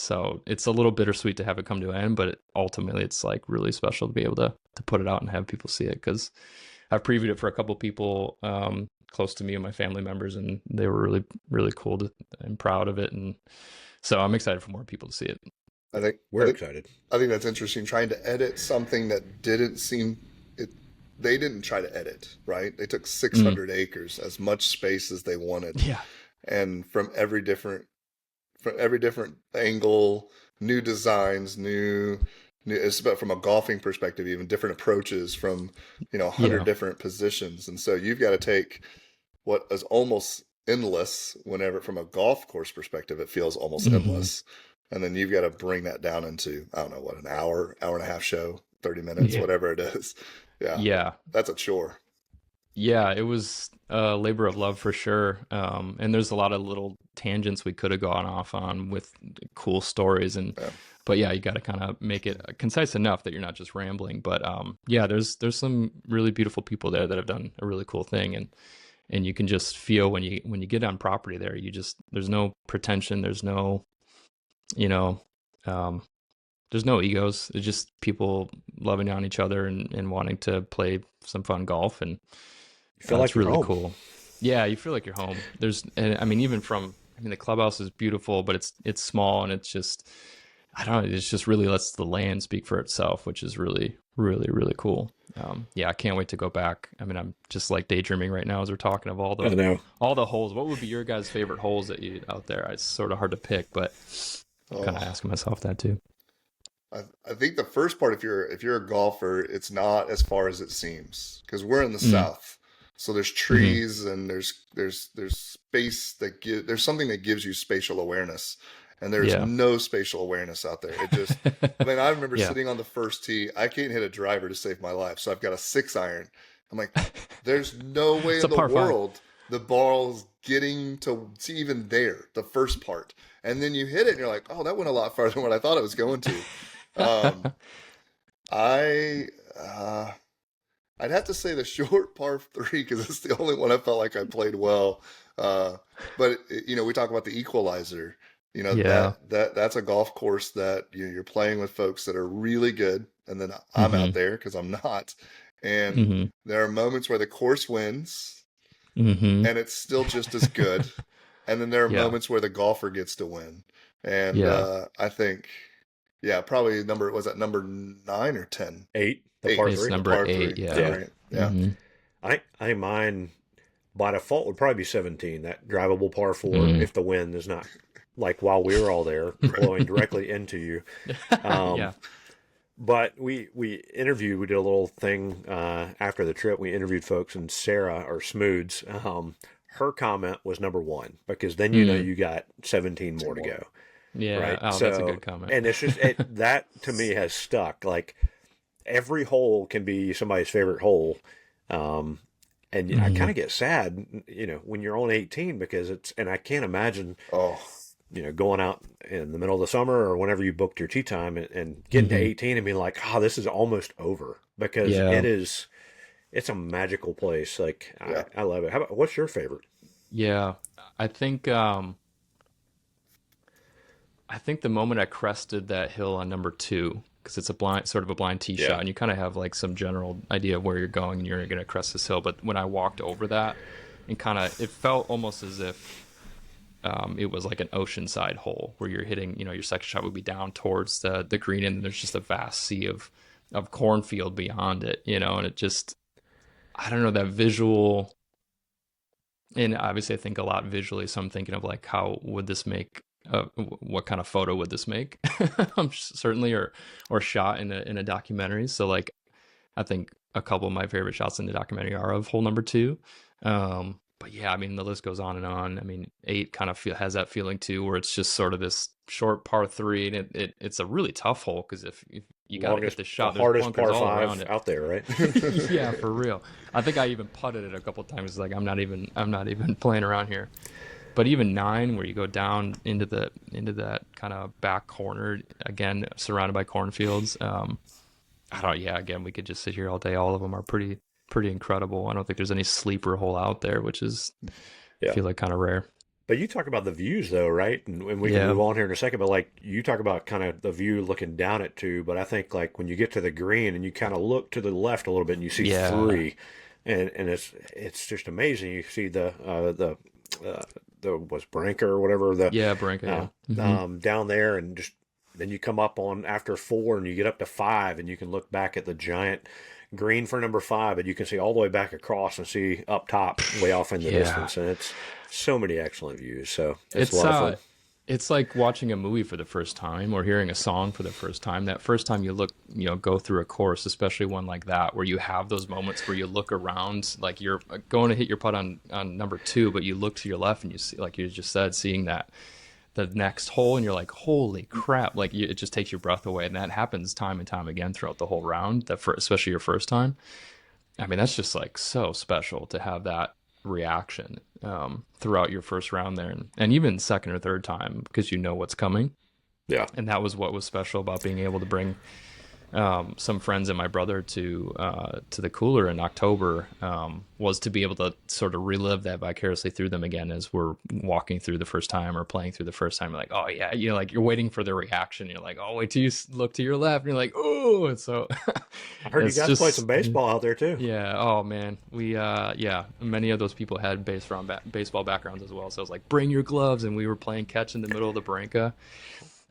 it's a little bittersweet to have it come to an end, but ultimately it's like really special to be able to put it out and have people see it, because I've previewed it for a couple people close to me and my family members, and they were really, really cool and proud of it. And so I'm excited for more people to see it. We're excited. I think that's interesting, trying to edit something that didn't seem it. They didn't try to edit, right? They took 600 acres, as much space as they wanted. Yeah. And from every different angle, new designs, it's about, from a golfing perspective, even different approaches from 100 different positions. And so you've got to take what is almost endless, whenever from a golf course perspective it feels almost endless, and then you've got to bring that down into, I don't know, what, an hour and a half show, 30 minutes, whatever it is. Yeah, that's a chore. Yeah, it was a labor of love for sure. And there's a lot of little tangents we could have gone off on with cool stories, but yeah, you got to kind of make it concise enough that you're not just rambling. But yeah, there's some really beautiful people there that have done a really cool thing, and you can just feel when you get on property there, there's no pretension, there's no there's no egos. It's just people loving on each other and wanting to play some fun golf, and You feel like it's you're really home. cool. Yeah, you feel like you're home. And I mean, even from, I mean, the clubhouse is beautiful, but it's small, and it's just, I don't know, it's just really lets the land speak for itself, which is really, really, really cool. Yeah, I can't wait to go back. I mean, I'm just like daydreaming right now as we're talking of I know. all the holes. What would be your guys' favorite holes that you out there? It's sort of hard to pick, but I'm kind of Oh, asking myself that too. I think the first part, if you're a golfer, it's not as far as it seems because we're in the Mm, South. So there's hmm. trees and there's space there's something that gives you spatial awareness, and there's Yeah. no spatial awareness out there. It just, I mean, I remember Yeah. sitting on the first tee. I can't hit a driver to save my life, so I've got a 6 iron. I'm like, there's no way It's in a the par five. world the ball's getting to even there, the first part. And then you hit it and you're like, oh, that went a lot farther than what I thought it was going to. Um, I I'd have to say the short par three because it's the only one I felt like I played well. Uh, but we talk about the equalizer. Yeah. That's a golf course that you're playing with folks that are really good, and then I'm out Hmm. there because I'm not. And Hmm. there are moments where the course wins, Hmm. and it's still just as good. And then there are Yeah. moments where the golfer gets to win. And Yeah. I think, yeah, probably was that number 9 or 10? 8, the Eight, par It's 3. the number par eight. three. Is that Yeah. Yeah. right? Yeah. Hmm. I think mine by default would probably be 17, that drivable par 4, Mm. if the wind is not like while we were all there blowing directly into you. Um, Yeah. but we interviewed, we did a little thing after the trip. We interviewed folks, and Sarah, or Smoods, her comment was number 1, because then Mm. you got 17 more Two to more. go, Yeah. right? Oh, that's a So, good comment. and it's just that to me has stuck. Like, every hole can be somebody's favorite hole. Um, and I kind Hmm. of get sad, when you're on 18, because and I can't imagine, Oh, going out in the middle of the summer or whenever you booked your tee time, and getting to Hmm. 18 and being like, oh, this is almost over, because Yeah. it's a magical place. Like, yeah. I love it. What's your favorite? Yeah. I think um I think the moment I crested that hill on number two, because it's sort of a blind tee Yeah. shot, and you kind of have like some general idea of where you're going and you're going to crest this hill. But when I walked over that, and it felt almost as if it was like an oceanside hole where you're hitting, your second shot would be down towards the green, and there's just a vast sea of cornfield beyond it, and it just, I don't know, that visual. And obviously I think a lot visually, so I'm thinking of like, how would this make what kind of photo would this make? Certainly, or shot in a documentary. So like, I think a couple of my favorite shots in the documentary are of hole number two. But yeah, I mean, the list goes on and on. I mean, eight kind of has that feeling too, where it's just sort of this short par three, and it's a really tough hole, because if you got to hit this The shot, there's hardest bunkers par all around 5 it. out there, right? Yeah, for real. I think I even putted it a couple times. Like, I'm not even playing around here. But even nine, where you go down into that kind of back corner, again surrounded by cornfields. I don't. Yeah, again, we could just sit here all day. All of them are pretty incredible. I don't think there's any sleeper hole out there, which is, I Yeah. feel like, kind of rare. But you talk about the views, though, right? And we can Yeah. move on here in a second. But like, you talk about kind of the view looking down at two. But I think, like, when you get to the green and you kind of look to the left a little bit and you see Yeah. 3, and it's just amazing. You see the was Brinker or whatever, Yeah, Branca. Yeah. Hmm. down there, and just then you come up on after 4 and you get up to 5, and you can look back at the giant green for number 5, and you can see all the way back across and see up top way off in the Yeah. distance, and it's so many excellent views. So it's a It's lot of fun. it's like watching a movie for the first time, or hearing a song for the first time. That first time you look, go through a course, especially one like that, where you have those moments where you look around, like you're going to hit your putt on number two, but you look to your left and you see, like you just said, seeing that the next hole, and you're like, holy crap! Like, it just takes your breath away, and that happens time and time again throughout the whole round. Especially your first time. I mean, that's just like so special to have that reaction throughout your first round there, and even second or third time, because you know what's coming. Yeah. And that was what was special about being able to bring some friends and my brother to the cooler in October, was to be able to sort of relive that vicariously through them again as we're walking through the first time or playing through the first time. You're like, oh yeah, like you're waiting for their reaction. You're like, oh, wait till you look to your left, and you're like, oh, and so I heard you it's guys play just some baseball out there too. yeah. Oh man, we yeah. Many of those people had baseball backgrounds as well. So I was like, bring your gloves, and we were playing catch in the middle of the Branca.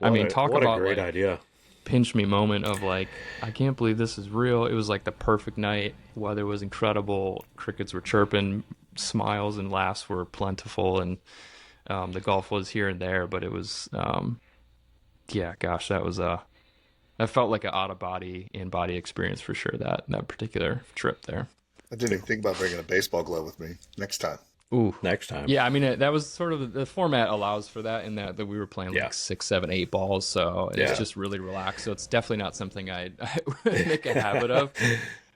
I mean, talk What a about great like idea. pinch me moment of like, I can't believe this is real. It was like the perfect night. Weather was incredible. Crickets were chirping. Smiles and laughs were plentiful, and the golf was here and there, but it was yeah, gosh, that felt like an out of body in body experience for sure. That particular trip there. I didn't even think about bringing a baseball glove with me next time. Ooh, Next time. yeah. I mean, that was sort of the format allows for that, in that we were playing Yeah. like 6, 7, 8 balls, so Yeah. it's just really relaxed. So it's definitely not something I would make a habit of.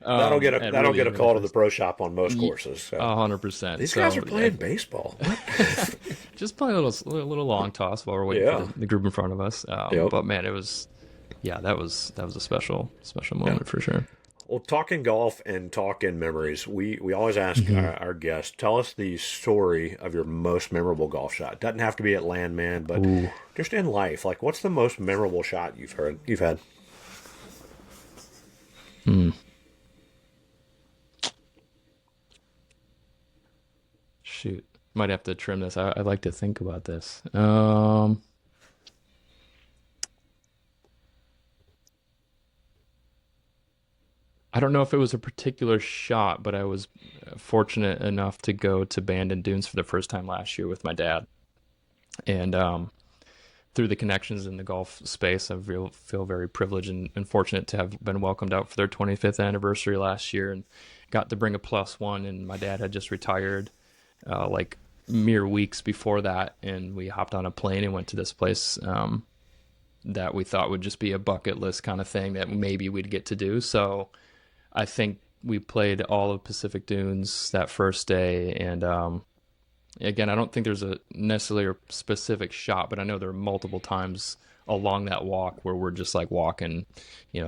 That'll get and a really, call really to the pro shop on most courses. So. 100%. These So, guys are playing baseball. What? just playing a little long toss while we're waiting Yeah. for the group in front of us. Yep. But man, it was, yeah, that was a special moment for sure. Well, talking golf and talking memories, we always ask our guests, tell us the story of your most memorable golf shot. Doesn't have to be at Landmand, but just in life. Like, what's the most memorable shot you've had? Shoot, might have to trim this. I'd like to think about this. I don't know if it was a particular shot, but I was fortunate enough to go to Bandon Dunes for the first time last year with my dad. And through the connections in the golf space, I feel very privileged and fortunate to have been welcomed out for their 25th anniversary last year, and got to bring a +1. And my dad had just retired like mere weeks before that, and we hopped on a plane and went to this place that we thought would just be a bucket list kind of thing that maybe we'd get to do. So I think we played all of Pacific Dunes that first day, and again, I don't think there's a necessarily a specific shot, but I know there are multiple times along that walk where we're just like walking,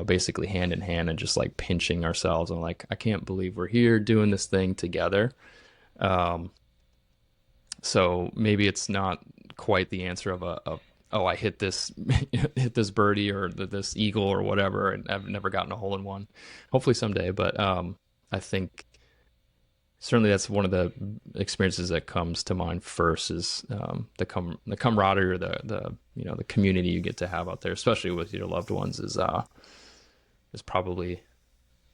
basically hand in hand and just like pinching ourselves and like, I can't believe we're here doing this thing together. So maybe it's not quite the answer of oh, I hit this hit this birdie or this eagle or whatever, and I've never gotten a hole in one. Hopefully someday, but I think certainly that's one of the experiences that comes to mind first is the camaraderie or the community you get to have out there, especially with your loved ones, is probably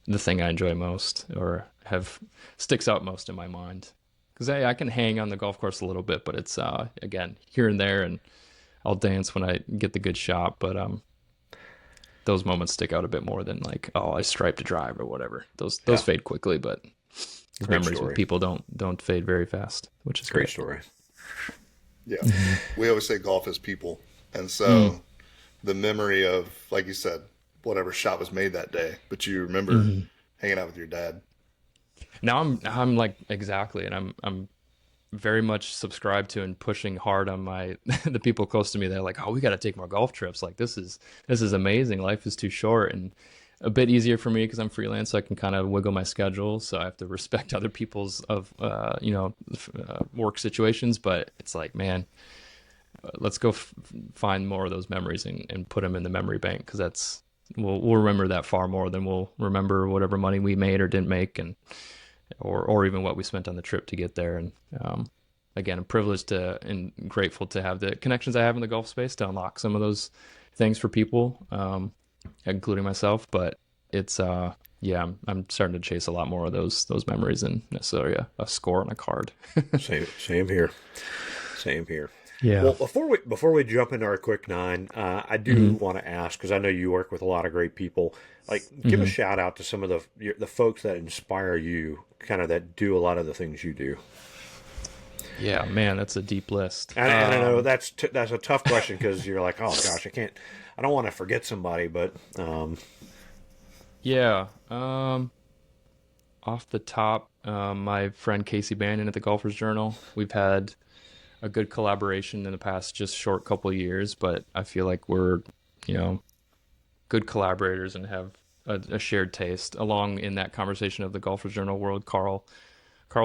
the thing I enjoy most or sticks out most in my mind. Because I can hang on the golf course a little bit, but it's again here and there, and I'll dance when I get the good shot. But those moments stick out a bit more than like, oh, I striped a drive or whatever. Those fade quickly, but memories with people don't fade very fast, which is Great great. story. Yeah. We always say golf is people. And so the memory of, like you said, whatever shot was made that day, but you remember hanging out with your dad. Now I'm like, exactly, and I'm very much subscribed to and pushing hard on the people close to me. They're like, oh, we got to take more golf trips. Like this is amazing. Life is too short, and a bit easier for me because I'm freelance, so I can kind of wiggle my schedule. So I have to respect other people's work situations. But it's like, man, let's go find more of those memories and put them in the memory bank, because we'll remember that far more than we'll remember whatever money we made or didn't make, and or even what we spent on the trip to get there. And again, I'm privileged and grateful to have the connections I have in the golf space to unlock some of those things for people, including myself. But it's I'm starting to chase a lot more of those memories than necessarily a score on a card. Same here. Yeah. Well, before we jump into our quick nine, I do want to ask, because I know you work with a lot of great people. Like, give a shout out to some of the folks that inspire you, kind of that do a lot of the things you do. Yeah, man, that's a deep list. And I know that's a tough question, because you're like, oh gosh, I don't want to forget somebody, but yeah. Off the top, my friend Casey Bannon at the Golfers Journal. We've had a good collaboration in the past just short couple of years, but I feel like we're, good good collaborators and have a shared taste. Along in that conversation of the Golfers Journal world, Carl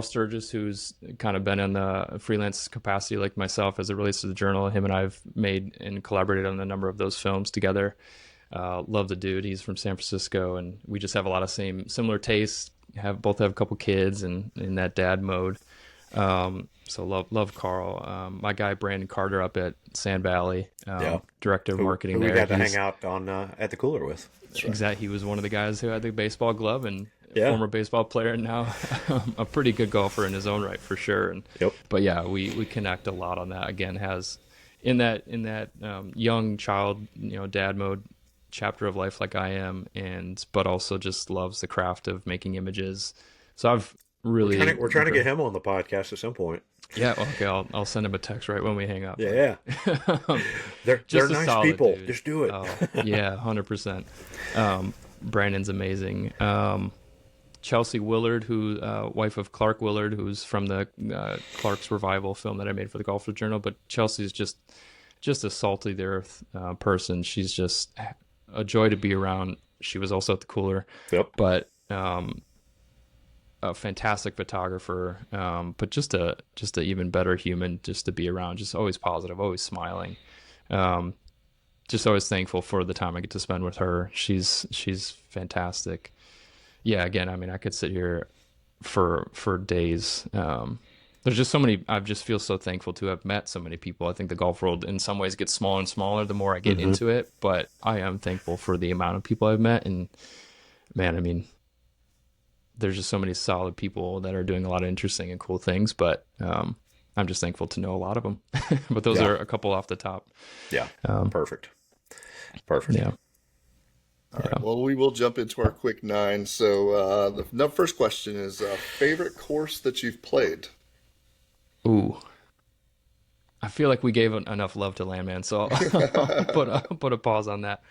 Sturgis, who's kind of been in the freelance capacity like myself as it relates to the journal. Him and I have made and collaborated on a number of those films together. Love the dude. He's from San Francisco, and we just have a lot of similar tastes. Both have a couple kids and in that dad mode. So love Carl. My guy Brandon Carter up at Sand Valley, director of marketing who there. We got to hang out on at the cooler with. Exactly. He was one of the guys who had the baseball glove, and former baseball player, and now a pretty good golfer in his own right for sure. And but yeah, we connect a lot on that. Again, has in that young child, dad mode chapter of life like I am, but also just loves the craft of making images. So I've really we're trying to get him on the podcast at some point. Yeah, okay, I'll send him a text right when we hang up. Yeah. They're nice people. Dude. Just do it. Yeah, 100%. Brandon's amazing. Chelsea Willard, who wife of Clark Willard, who's from the Clark's Revival film that I made for the Golfers Journal. But Chelsea's just a salty the earth person. She's just a joy to be around. She was also at the cooler. But a fantastic photographer, but just a even better human just to be around. Just always positive, always smiling. Just always thankful for the time I get to spend with her. She's fantastic. Yeah, again, I mean, I could sit here for days. There's just so many. I just feel so thankful to have met so many people. I think the golf world in some ways gets smaller and smaller the more I get into it, but I am thankful for the amount of people I've met. And man, I mean, there's just so many solid people that are doing a lot of interesting and cool things, but I'm just thankful to know a lot of them. But those are a couple off the top. Yeah. Perfect. Yeah. All right. Well, we will jump into our quick 9. So the first question is favorite course that you've played? Ooh. I feel like we gave enough love to Landmand, so I'll put a pause on that.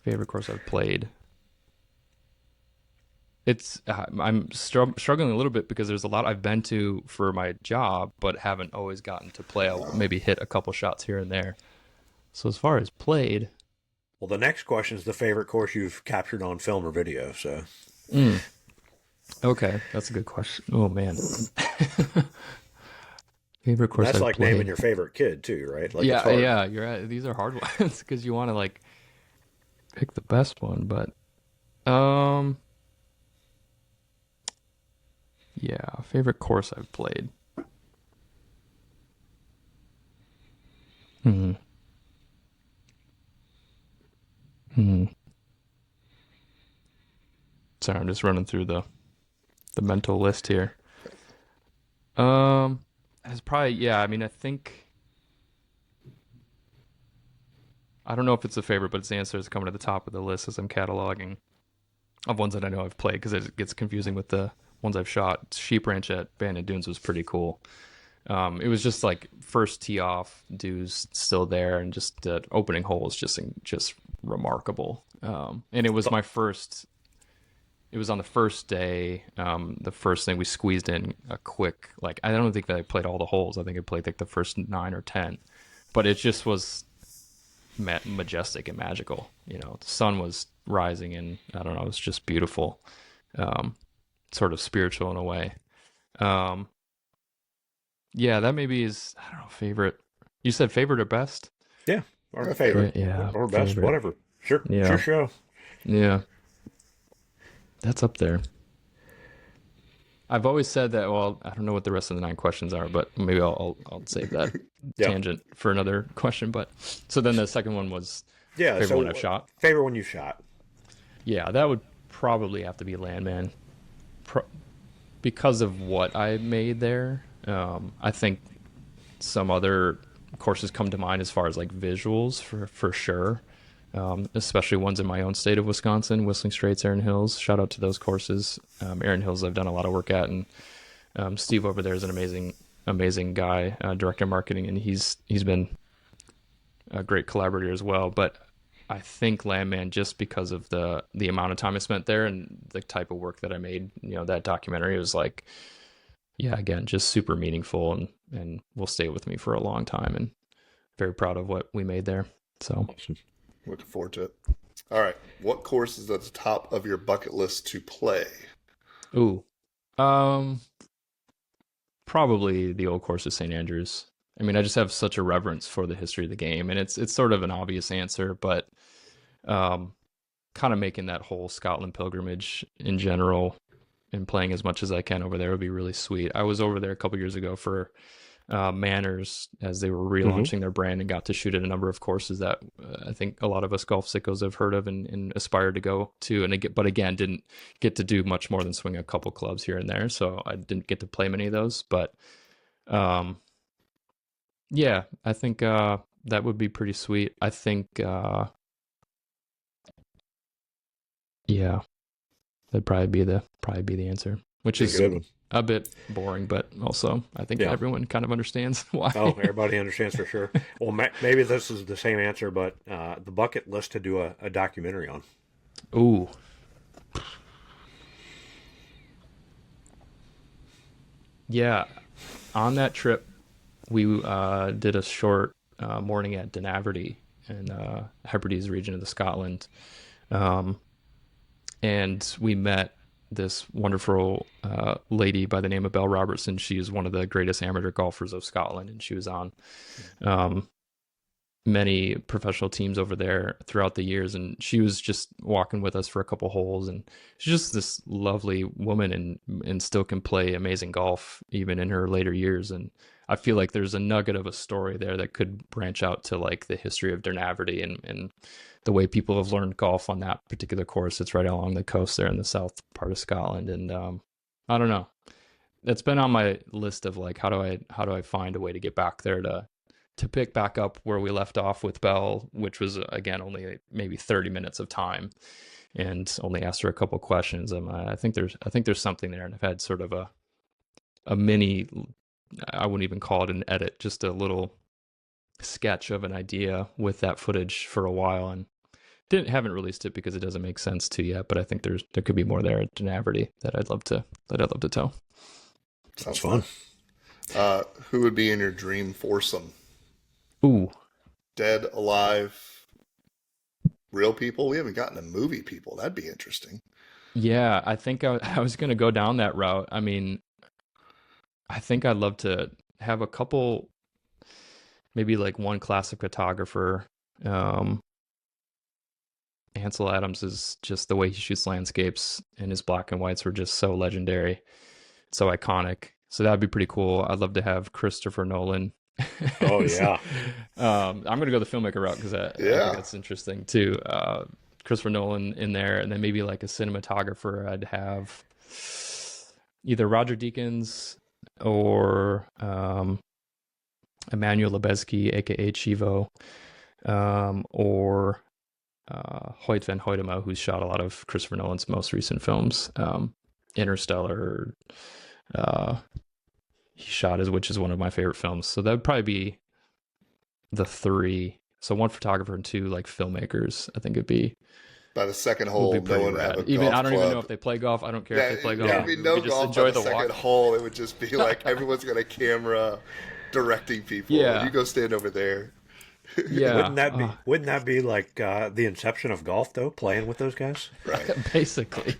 Favorite course I've played. I'm struggling a little bit because there's a lot I've been to for my job, but haven't always gotten to play. I'll maybe hit a couple shots here and there. So as far as played, well, the next question is the favorite course you've captured on film or video. So, okay, that's a good question. Oh man, favorite course. That's I've like played. Naming your favorite kid too, right? Like yeah. You're right. These are hard ones because you want to like pick the best one, but yeah, favorite course I've played. Sorry, I'm just running through the mental list here. It's probably I mean, I think I don't know if it's a favorite, but its answer is coming to the top of the list as I'm cataloging of ones that I know I've played because it gets confusing with the ones I've shot. Sheep Ranch at Bandon Dunes was pretty cool. It was just like first tee off, dudes still there, and just the opening hole is just remarkable. And it was my first. It was on the first day. The first thing we squeezed in a quick I don't think that I played all the holes. I think I played like the first 9 or 10, but it just was majestic and magical. The sun was rising, and I don't know, it was just beautiful. Sort of spiritual in a way. Yeah, that maybe is, I don't know, favorite. You said favorite or best? Yeah, or favorite. Yeah, or best, favorite. Whatever. Sure, sure show. Yeah, that's up there. I've always said that. Well, I don't know what the rest of the 9 questions are, but maybe I'll save that tangent for another question. But so then the second one was favorite one I've shot. Favorite one you've shot. Yeah, that would probably have to be Landmand. Because of what I made there. I think some other courses come to mind as far as like visuals for sure. Especially ones in my own state of Wisconsin, Whistling Straits, Erin Hills. Shout out to those courses. Erin Hills I've done a lot of work at, and Steve over there is an amazing guy, director of marketing, and he's been a great collaborator as well. But I think Landmand, just because of the amount of time I spent there and the type of work that I made, that documentary was like, again, just super meaningful and will stay with me for a long time, and very proud of what we made there. So Looking forward to it. All right. What course is at the top of your bucket list to play? Ooh, um, probably the old course of St. Andrews. I mean, I just have such a reverence for the history of the game, and it's sort of an obvious answer, but um, kind of making that whole Scotland pilgrimage in general and playing as much as I can over there would be really sweet. I was over there a couple years ago for Manners as they were Hmm. relaunching their brand and got to shoot at a number of courses that I think a lot of us golf sickos have heard of and aspired to go to. But again, didn't get to do much more than swing a couple clubs here and there. So I didn't get to play many of those. But um, yeah, I think that would be pretty sweet. I think, yeah, that'd probably be the answer, which Pretty is good one. a bit boring, but also I think Yeah. everyone kind of understands why. Oh, everybody understands for sure. Well, maybe this is the same answer, but the bucket list to do a documentary on. Ooh, yeah. On that trip, we did a short morning at Dunaverty in Hebrides region of the Scotland, um, and we met this wonderful lady by the name of Belle Robertson. She is one of the greatest amateur golfers of Scotland, and she was on um, many professional teams over there throughout the years, and she was just walking with us for a couple holes, and she's just this lovely woman and still can play amazing golf even in her later years. And I feel like there's a nugget of a story there that could branch out to like the history of Dernaverty and the way people have learned golf on that particular course. It's right along the coast there in the south part of Scotland. And I don't know, it's been on my list of like how do I find a way to get back there to pick back up where we left off with Belle, which was again only maybe 30 minutes of time, and only asked her a couple questions. I think there's something there, and I've had sort of a mini, I wouldn't even call it an edit, just a little sketch of an idea with that footage for a while, and haven't released it because it doesn't make sense to yet. But I think there could be more there at Denaverty that I'd love to tell. Sounds Sounds fun. fun. Who would be in your dream foursome? Ooh, Dead, alive, real people? We haven't gotten to movie people. That'd be interesting. yeah, I think I was gonna go down that route. I mean, I think I'd love to have a couple, maybe like one classic photographer. Um, Ansel Adams is just the way he shoots landscapes, and his black and whites were just so legendary, so iconic. So that'd be pretty cool. I'd love to have Christopher Nolan. Oh yeah. I'm gonna go the filmmaker route because I think Yeah. that's interesting too. Christopher Nolan in there, and then maybe like a cinematographer. I'd have either Roger Deakins or Emmanuel Lubezki, aka Chivo, or Hoyt van Hoytema, who's shot a lot of Christopher Nolan's most recent films, Interstellar. Uh, he shot which is one of my favorite films. So that would probably be the three. So one photographer and two like filmmakers. I think By the second would be hole, no pretty one have rad. a Even I golf don't even know club. if they play golf. I don't care if Yeah, they play there'd golf. Yeah. be We no just golf by enjoy the the second walk. hole. It would just be like everyone's got a camera directing people. Yeah, You go stand over there. yeah. Wouldn't that be like the inception of golf though? Playing with those guys. Right. Basically,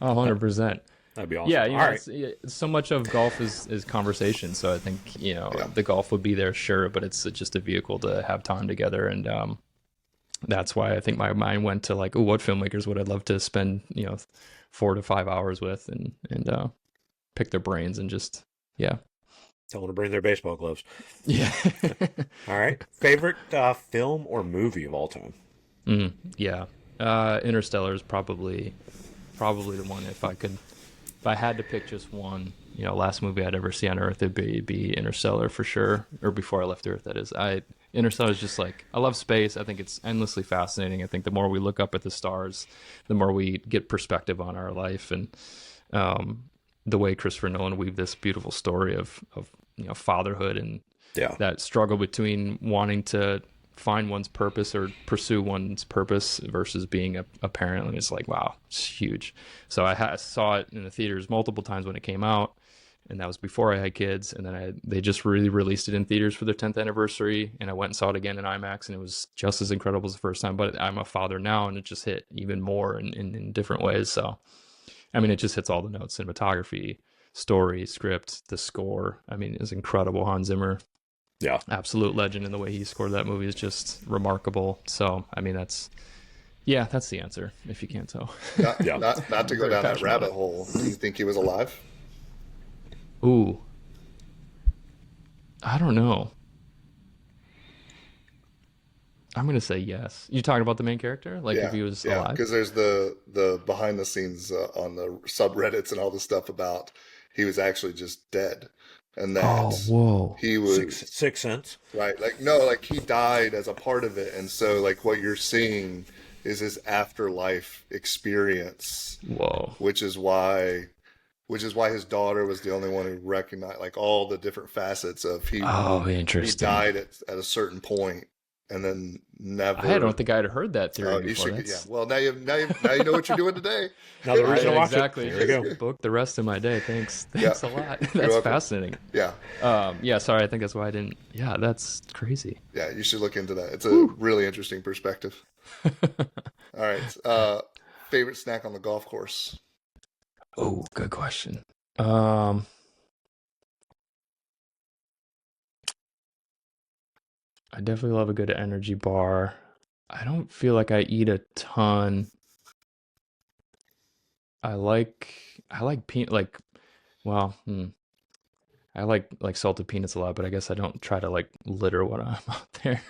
100%. That'd be Yeah, awesome. All right. so much of golf is conversation. So I think Yeah. the golf would be there, sure, but it's just a vehicle to have time together, and that's why I think my mind went to like, oh, what filmmakers would I love to spend 4 to 5 hours with, and pick their brains and just yeah, Tell them to bring their baseball gloves. yeah, All right. Favorite film or movie of all time? yeah. Interstellar is probably the one. If I had to pick just one, last movie I'd ever see on Earth, it'd be Interstellar for sure, or before I left Earth, that is. Interstellar is just like, I love space. I think it's endlessly fascinating. I think the more we look up at the stars, the more we get perspective on our life, and um, the way Christopher Nolan weaved this beautiful story of fatherhood and Yeah. that struggle between wanting to find one's purpose or pursue one's purpose versus being a parent. And it's like, wow, it's huge. So I saw it in the theaters multiple times when it came out. and that was before I had kids. And then they just really released it in theaters for their 10th anniversary, and I went and saw it again in IMAX, and it was just as incredible as the first time. But I'm a father now, and it just hit even more in different ways. So, I mean, it just hits all the notes: cinematography, story, script, the score. I mean, it's incredible. Hans Zimmer, Yeah. absolute legend, and the way he scored that movie is just remarkable. So, I mean, that's the answer, if you can't tell. Not to go Very down that passionate rabbit about it. hole. Do you think he was alive? Ooh, I don't know. I'm gonna say yes. You talking about the main character? Like if Yeah, he was yeah. alive? Because there's the behind the scenes on the subreddits and all the stuff about he was actually just dead, and Oh, that whoa. he was Sixth Sense. right. Like no, like he died as a part of it, and so like what you're seeing is his afterlife experience, Whoa. which is why his daughter was the only one who recognized like all the different facets of Oh, he interesting. died at a certain point and then I never. don't think I'd heard that theory Oh, you before. should get, yeah. That's Well, now you know what you're doing today. Another I reason to watch it. exactly There you go. just booked the rest of my day. Thanks. Yeah, Thanks a lot. you're That's welcome. fascinating. Yeah, Yeah, sorry, I think that's why I didn't. Yeah, that's crazy. yeah. You should look into that. It's a Whew. really interesting perspective. All right. Favorite snack on the golf course? Oh, good question. Um, I definitely love a good energy bar. I don't feel like I eat a ton. I like peanut well, I like salted peanuts a lot, but I guess I don't try to like litter when I'm out there.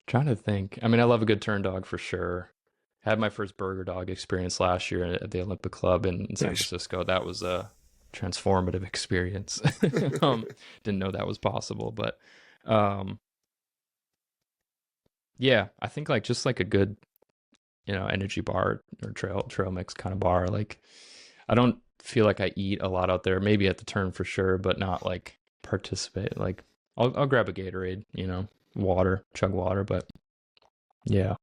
Trying to think. I mean, I love a good turn dog for sure. Had my first burger dog experience last year at the Olympic Club in San Nice. Francisco. That was a transformative experience. um, didn't know that was possible, but um, yeah, I think like just like a good, energy bar or trail mix kind of bar. Like I don't feel like I eat a lot out there. Maybe at the turn for sure, but not like participate. Like I'll grab a Gatorade, water, chug water, but yeah.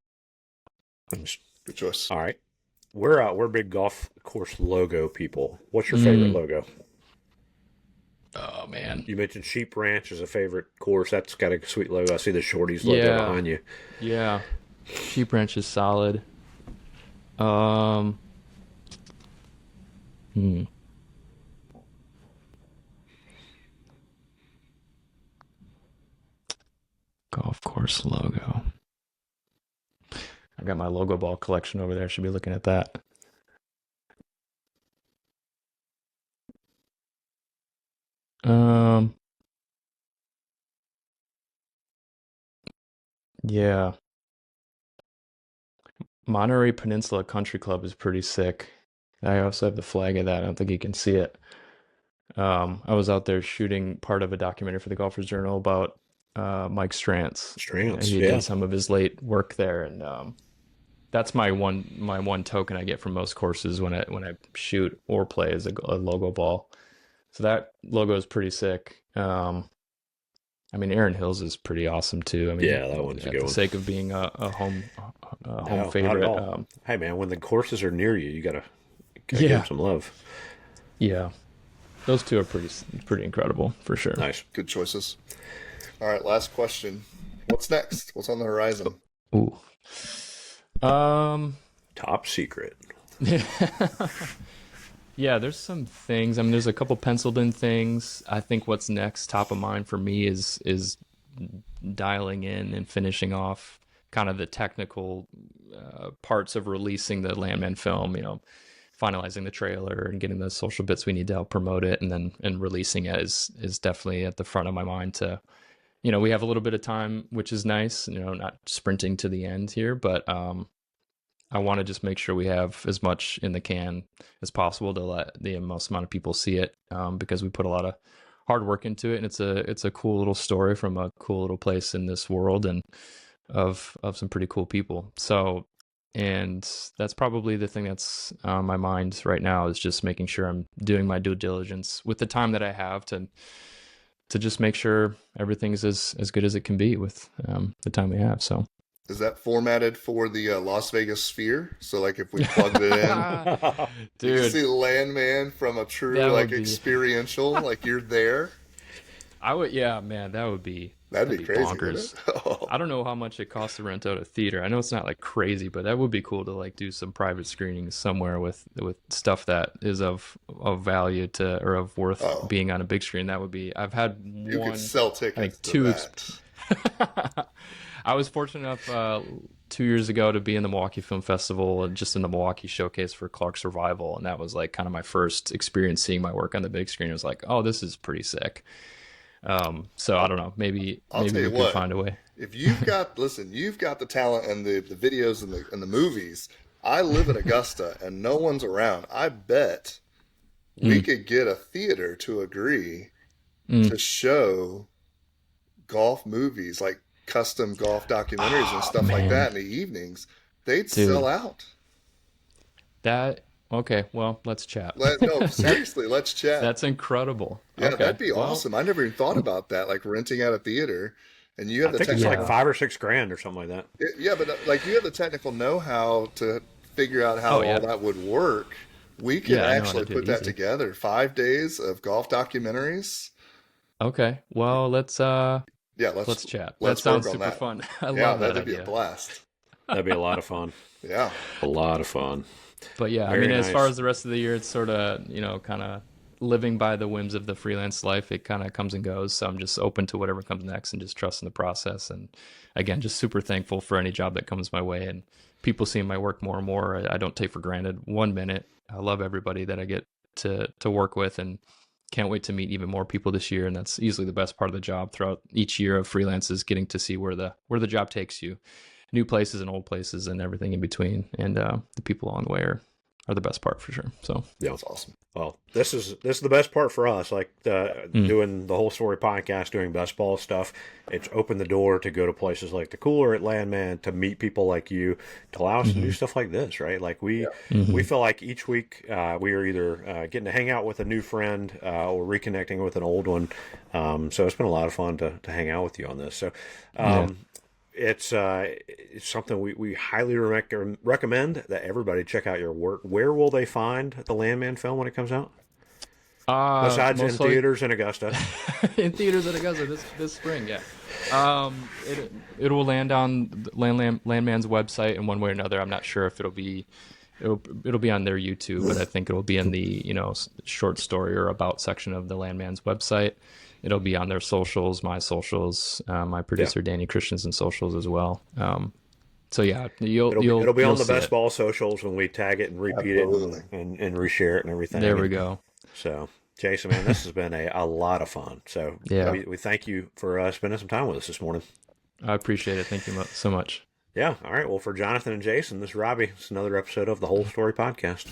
Nice. Good choice. All right. We're big golf course logo people. What's your favorite Mm. logo? Oh man. You mentioned Sheep Ranch as a favorite course. That's got a sweet logo. I see the Shorties logo Yeah. behind you. Yeah. Sheep Ranch is solid. Um, hmm. Golf course logo. I got my logo ball collection over there. Should be looking at that. Um, yeah. Monterey Peninsula Country Club is pretty sick. I also have the flag of that. I don't think you can see it. I was out there shooting part of a documentary for the Golfers Journal about Mike Strantz. Strands. He Yeah. did some of his late work there, and that's my one token I get from most courses when I shoot or play is a logo ball. So that logo is pretty sick. I mean, Aaron Hills is pretty awesome too. I mean, Yeah, that one's a at good the one. sake of being a home No, not at favorite. all. Hey man, when the courses are near you, you gotta give them Yeah, some love. yeah, those two are pretty incredible for sure. Nice. Good choices. All right. Last question. What's next? What's on the horizon? Ooh. Um, Top secret. yeah, there's some things. I mean, there's a couple penciled in things. I think what's next, top of mind for me, is dialing in and finishing off kind of the technical parts of releasing the Landman film. Finalizing the trailer and getting the social bits we need to help promote it, and then releasing it is definitely at the front of my mind. We have a little bit of time, which is nice. Not sprinting to the end here, but I want to just make sure we have as much in the can as possible to let the most amount of people see it, because we put a lot of hard work into it, and it's a cool little story from a cool little place in this world, and of some pretty cool people. So, and that's probably the thing that's on my mind right now, is just making sure I'm doing my due diligence with the time that I have to just make sure everything's as good as it can be with the time we have. So Is that formatted for the Las Vegas Sphere? So like if we plugged it in, you can Dude, see Landmand from a true that like would be. experiential, like you're there. I would, yeah, man, that'd be That'd be crazy, wouldn't bonkers. it? I don't know how much it costs to rent out a theater. I know it's not like crazy, but that would be cool to like do some private screenings somewhere with stuff that is of value to or of worth Oh, being on a big screen. That would be. I've had you could one, sell I tickets think to two. that. I was fortunate enough 2 years ago to be in the Milwaukee Film Festival and just in the Milwaukee showcase for Clark's Revival, and that was like kind of my first experience seeing my work on the big screen. It was like, oh, this is pretty sick. So I don't know, maybe I'll tell we you could what. find a way. If you've got, listen, you've got the talent and the videos and the movies. I live in Augusta and no one's around. I bet we Mm, could get a theater to agree mm. to show golf movies, like custom golf documentaries and Oh stuff like man, that in the evenings. They'd sell dude, out. that okay. Well, let's chat. No, seriously, let's chat. That's incredible. Yeah, Okay, that'd be well, awesome. I never even thought about that, like renting out a theater, and you have I the think it's like technical. yeah. 5 or 6 grand or something like that. Yeah, but like you have the technical know-how to figure out how Oh all yeah, that would work. We could yeah. I know how to actually do put it that easy. together. 5 days of golf documentaries. Okay, well, Yeah, let's chat. That let's work sounds on super that. fun. I Yeah, love that that'd be a idea. blast. That'd be a lot of fun. Yeah. A lot of fun. But yeah, I Very mean, as far nice. as the rest of the year, it's sort of, kind of living by the whims of the freelance life. It kind of comes and goes. So I'm just open to whatever comes next and just trusting the process. And again, just super thankful for any job that comes my way and people seeing my work more and more. I don't take for granted 1 minute. I love everybody that I get to work with and can't wait to meet even more people this year. And that's easily the best part of the job throughout each year of freelance is getting to see where the job takes you, new places and old places and everything in between. And the people along the way are the best part for sure. So, Yeah. That's awesome. Well, this is the best part for us. Like mm, doing the whole story podcast, doing best ball stuff. It's opened the door to go to places like the Cooler at Landman, to meet people like you, to allow us to do hmm stuff like this. Right? Like we Yeah. we hmm feel like each week we are either getting to hang out with a new friend or reconnecting with an old one. So it's been a lot of fun to hang out with you on this. So. yeah. It's something we highly recommend that everybody check out your work. Where will they find the Landman film when it comes out? Besides in Most likely theaters in Augusta. in theaters at Augusta this spring. Yeah. It will land on the Landman's website in one way or another. I'm not sure if it'll be on their YouTube, but I think it'll be in the short story or about section of the Landman's website. It'll be on their socials, my socials, my Yeah. producer Danny Christensen's socials as well. So yeah, you'll It'll be on you'll the see best it. ball socials when we tag it and repeat it Absolutely. and reshare it and everything. There we And go. so, Jason, man, this has been a lot of fun. So Yeah, we thank you for spending some time with us this morning. I appreciate it. Thank you so much. Yeah. All right. Well, for Jonathan and Jason, this is Robbie. It's another episode of the Whole Story Podcast.